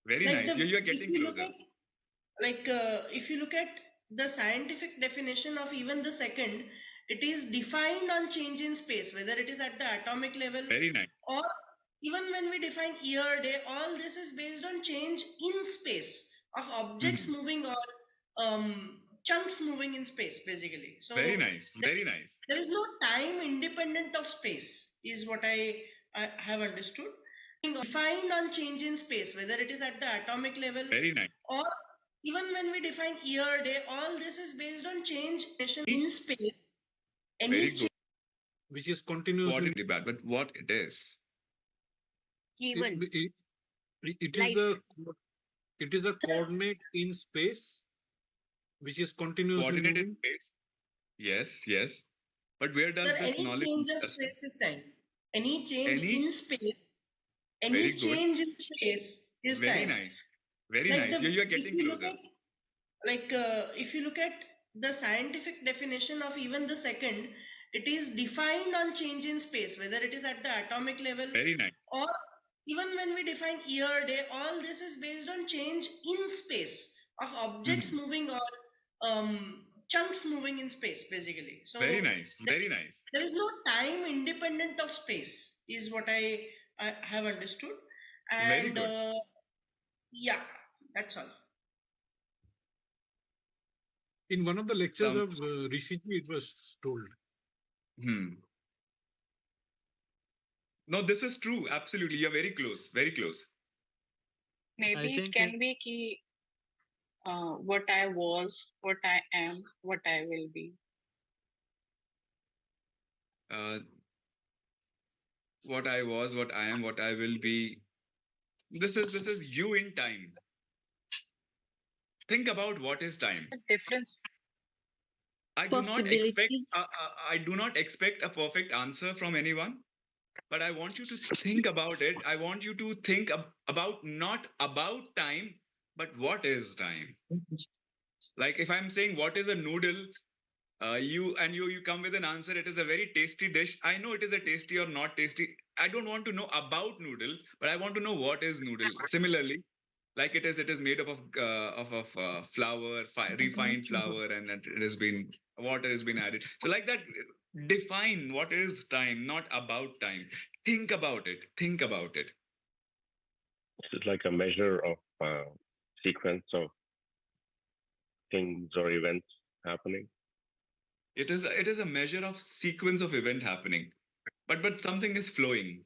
Very Like nice. the, You are if getting you look closer. at, if you look at the scientific definition of even the second, it is defined on change in space, whether it is at the atomic level Very nice. or even when we define year, day, all this is based on change in space of objects moving or chunks moving in space, basically. So Very nice. Very nice. there is no time independent of space, is what I have understood. Defined on change in space, whether it is at the atomic level Very nice. or even when we define year, day, all this is based on change in space. Very good. Which is continuously. What is bad, but what it is? It is a coordinate in space, which is continuously Coordinated moving. space. Yes, yes. But where does Sir, this any knowledge change lead of us to? space is time. Any change Any- in space, Very any good. change in space is Very time. nice. Very Like nice. the, You are if getting you look closer. at, if you look at the scientific definition of even the second, it is defined on change in space, whether it is at the atomic level Very nice. or even when we define year, day, all this is based on change in space of objects moving or chunks moving in space, basically. So Very nice. Very nice. there is no time independent of space, is what I have understood. Very And good. yeah, that's all. In one of the lectures Some- of Rishiji, it was told. No, this is true. Absolutely. You're very close. Very close. Maybe it can be ki, what I was, what I am, what I will be. What I was, what I am, what I will be. This is you in time. Think about what is time. Difference. I do not expect. I do not expect a perfect answer from anyone, but I want you to think about it. I want you to think about not about time, but what is time. Like if I'm saying what is a noodle, you come with an answer. It is a very tasty dish. I know it is a tasty or not tasty. I don't want to know about noodle, but I want to know what is noodle. Similarly, like it is made up of flour, refined flour, and it has been water has been added. So like that, define what is time, not about time. Think about it. Think about it. This is like a measure of sequence of things or events happening. It is a measure of sequence of event happening, but something is flowing.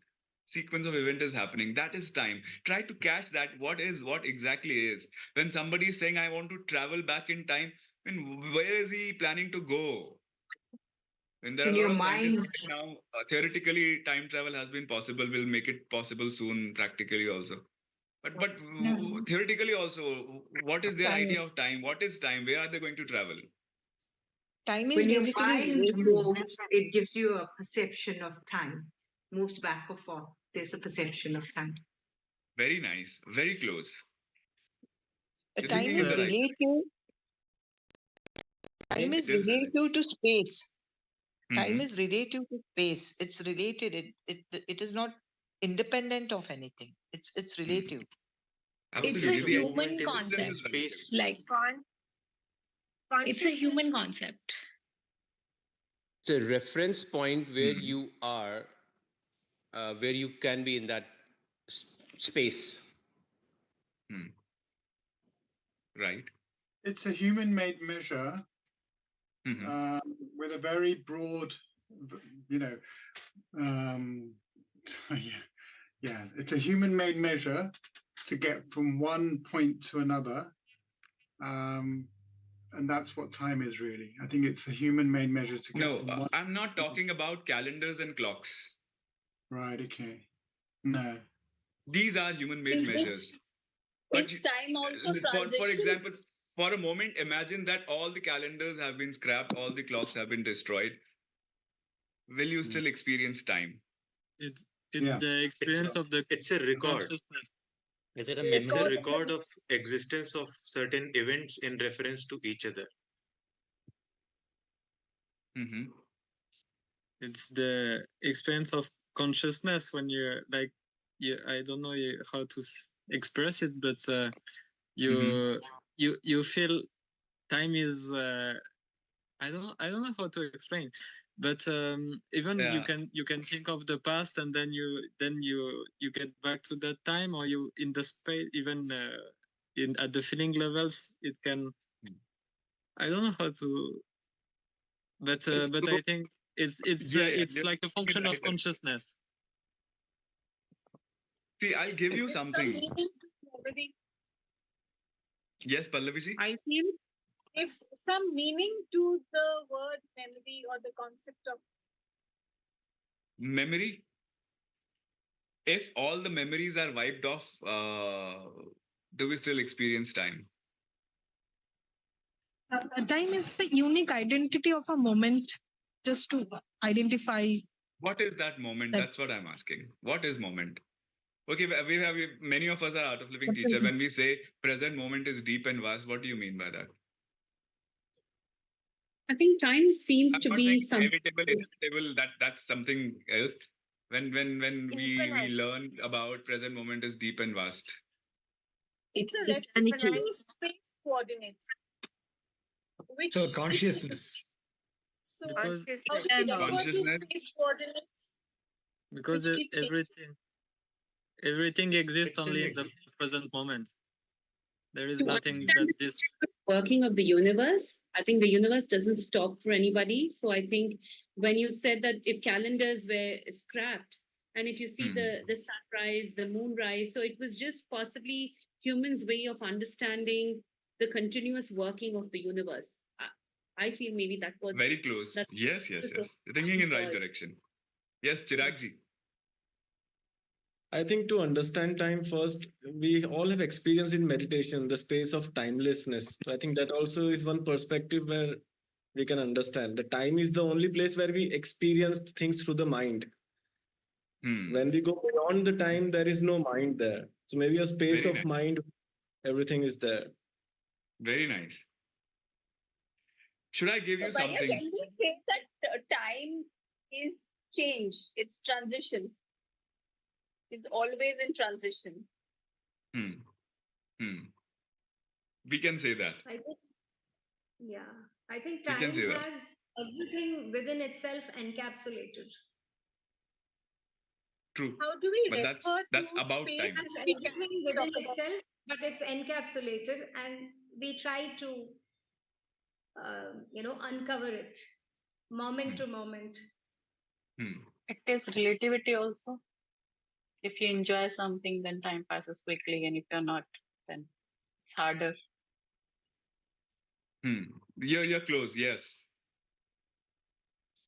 Sequence of event is happening. That is time. Try to catch that. What exactly is. When somebody is saying, I want to travel back in time, I mean, where is he planning to go? And there are In a lot your of scientists mind. now. Theoretically, time travel has been possible. We'll make it possible soon, practically also. But theoretically also, what is their idea of time? What is time? Where are they going to travel? Time is when your mind moves, it gives you a perception of time. Moves back or forth. There's a perception of time. Very nice. Very close. Time is relative. Time is relative to space. Time is relative to space. It's related. It is not independent of anything. It's relative. It's a human concept. Like it's a human concept. It's a reference point where you are, where you can be in that space. Right. It's a human-made measure with a very broad, it's a human-made measure to get from one point to another. And that's what time is really. I think it's a human-made measure to get from one. I'm not talking about calendars and clocks. Right, okay. No. These are human-made measures. Is time also for example, for a moment, imagine that all the calendars have been scrapped, all the clocks have been destroyed. Will you still experience time? It's the experience of the. It's a record. Is it It's a record of existence of certain events in reference to each other. It's the experience of consciousness when you're like, I don't know how to express it, but you feel time is I don't know how to explain, but even you can think of the past and then you get back to that time, or you in the space, even in at the feeling levels it can. I don't know how to, but I think it's like a function of consciousness. See, I'll give you Is some something. meaning to memory? Yes, Pallaviji? I feel If some meaning to the word memory or the concept of Memory. If all the memories are wiped off, do we still experience time? Time is the unique identity of a moment, just to identify. What is that moment? That's what I'm asking. What is moment? Okay, many of us are out of living teacher. When we say present moment is deep and vast, what do you mean by that? I think time seems to be inevitable. That's something else. When we learn about present moment is deep and vast. it's a reference to space coordinates. So consciousness. So Because how do we refer to consciousness. space coordinates? Because Which keep changing. everything exists only in the present moment. There is To nothing understand that the this. working of the universe, I think the universe doesn't stop for anybody. So I think when you said that if calendars were scrapped, and if you see the sunrise, the moonrise, so it was just possibly humans' way of understanding the continuous working of the universe. I feel maybe that was Very close. Yes. You're thinking in right direction. Yes, Chiragji. I think to understand time first, we all have experienced in meditation the space of timelessness. So I think that also is one perspective where we can understand the time is the only place where we experience things through the mind. When we go beyond the time, there is no mind there. So maybe a space Very of nice. mind, everything is there. Very nice. Should I give you Bhaiya, something? can we say that time is change? It's transition. It's always in transition. We can say that. I think, I think We time can say that. has everything within itself encapsulated. True. How do we But refer that's to about time. space? It's everything within itself, but it's encapsulated, and we try to, uncover it moment to moment. It is relativity also. If you enjoy something, then time passes quickly, and if you're not, then it's harder. You're close. Yes.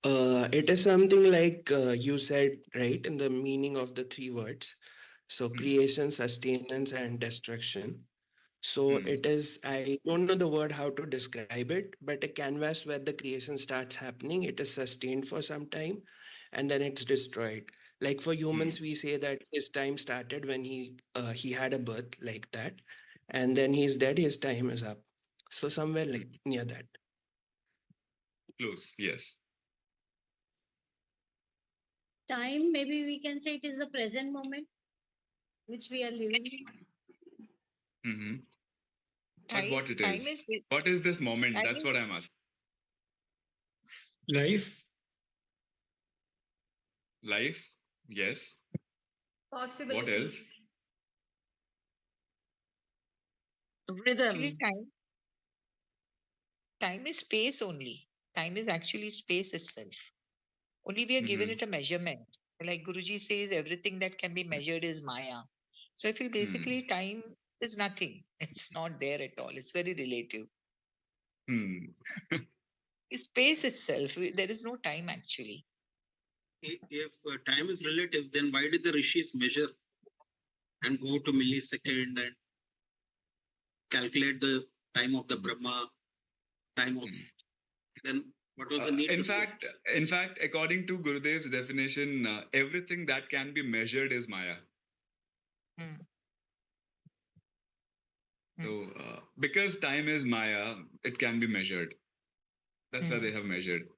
It is something like you said, right, in the meaning of the three words. So creation, sustenance, and destruction. So it is, I don't know the word how to describe it, but a canvas where the creation starts happening, it is sustained for some time and then it's destroyed. Like for humans, we say that his time started when he had a birth like that, and then he's dead, his time is up. So somewhere like near that. Close. Yes. Time, maybe we can say it is the present moment which we are living in. But what it time is? is- What is this moment? time That's is- what I'm asking. Life. Life. Yes. Possibility. What else? Rhythm. Actually, time is space only. Time is actually space itself. Only we are given it a measurement. Like Guruji says, everything that can be measured is Maya. So I feel basically time is nothing. It's not there at all. It's very relative. It's space itself. There is no time actually. If time is relative, then why did the rishis measure and go to millisecond and calculate the time of the Brahma, time of then what was the need? In fact, according to Gurudev's definition, everything that can be measured is Maya. So, because time is Maya, it can be measured. That's why they have measured.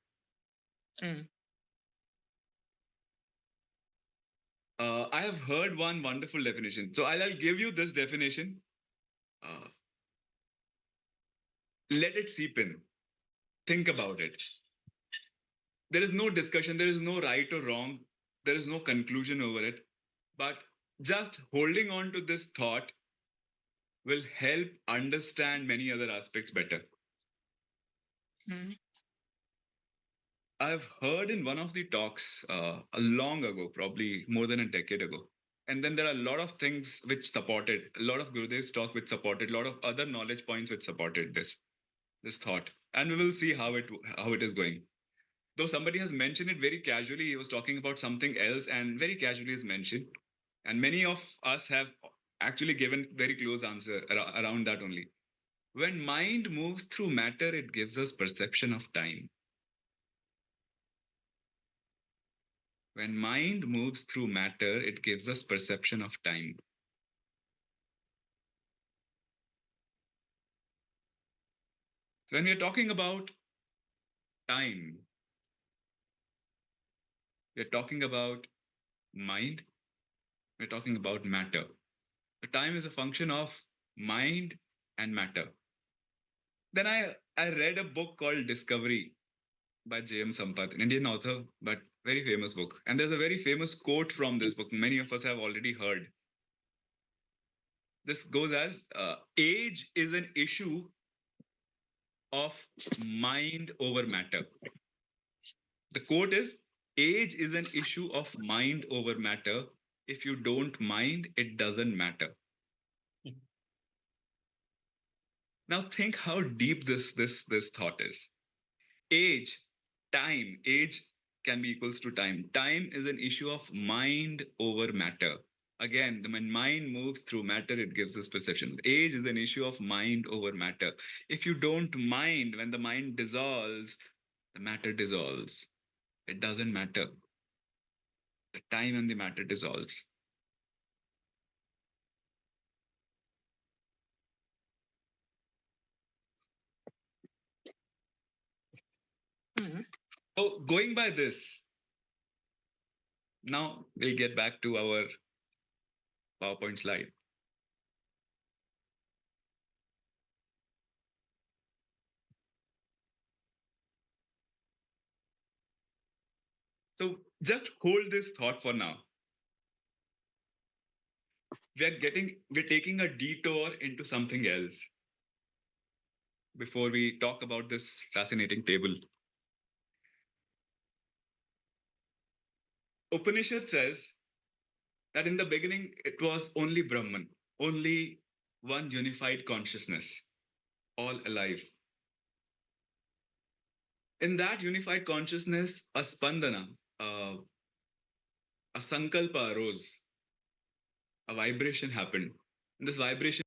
I have heard one wonderful definition. So I'll give you this definition. Let it seep in. Think about it. There is no discussion. There is no right or wrong. There is no conclusion over it. But just holding on to this thought will help understand many other aspects better. I've heard in one of the talks long ago, probably more than a decade ago. And then there are a lot of things which supported, a lot of Gurudev's talk which supported, a lot of other knowledge points which supported this thought. And we will see how it is going. Though somebody has mentioned it very casually, he was talking about something else and very casually is mentioned. And many of us have actually given very close answer around that only. When mind moves through matter, it gives us perception of time. When mind moves through matter, it gives us perception of time. So when we are talking about time, we're talking about mind, we're talking about matter. The time is a function of mind and matter. Then I read a book called Discovery by J.M. Sampath, an Indian author, but very famous book. And there's a very famous quote from this book. Many of us have already heard. This goes as, age is an issue of mind over matter. The quote is, age is an issue of mind over matter. If you don't mind, it doesn't matter. Now think how deep this thought is. Age can be equals to time. Time is an issue of mind over matter. Again, when mind moves through matter, it gives us perception. Age is an issue of mind over matter. If you don't mind, when the mind dissolves, the matter dissolves. It doesn't matter. The time and the matter dissolves. So going by this, now we'll get back to our PowerPoint slide. So just hold this thought for now. We're taking a detour into something else before we talk about this fascinating table. Upanishad says that in the beginning, it was only Brahman, only one unified consciousness, all alive. In that unified consciousness, a spandana, a sankalpa arose, a vibration happened. And this vibration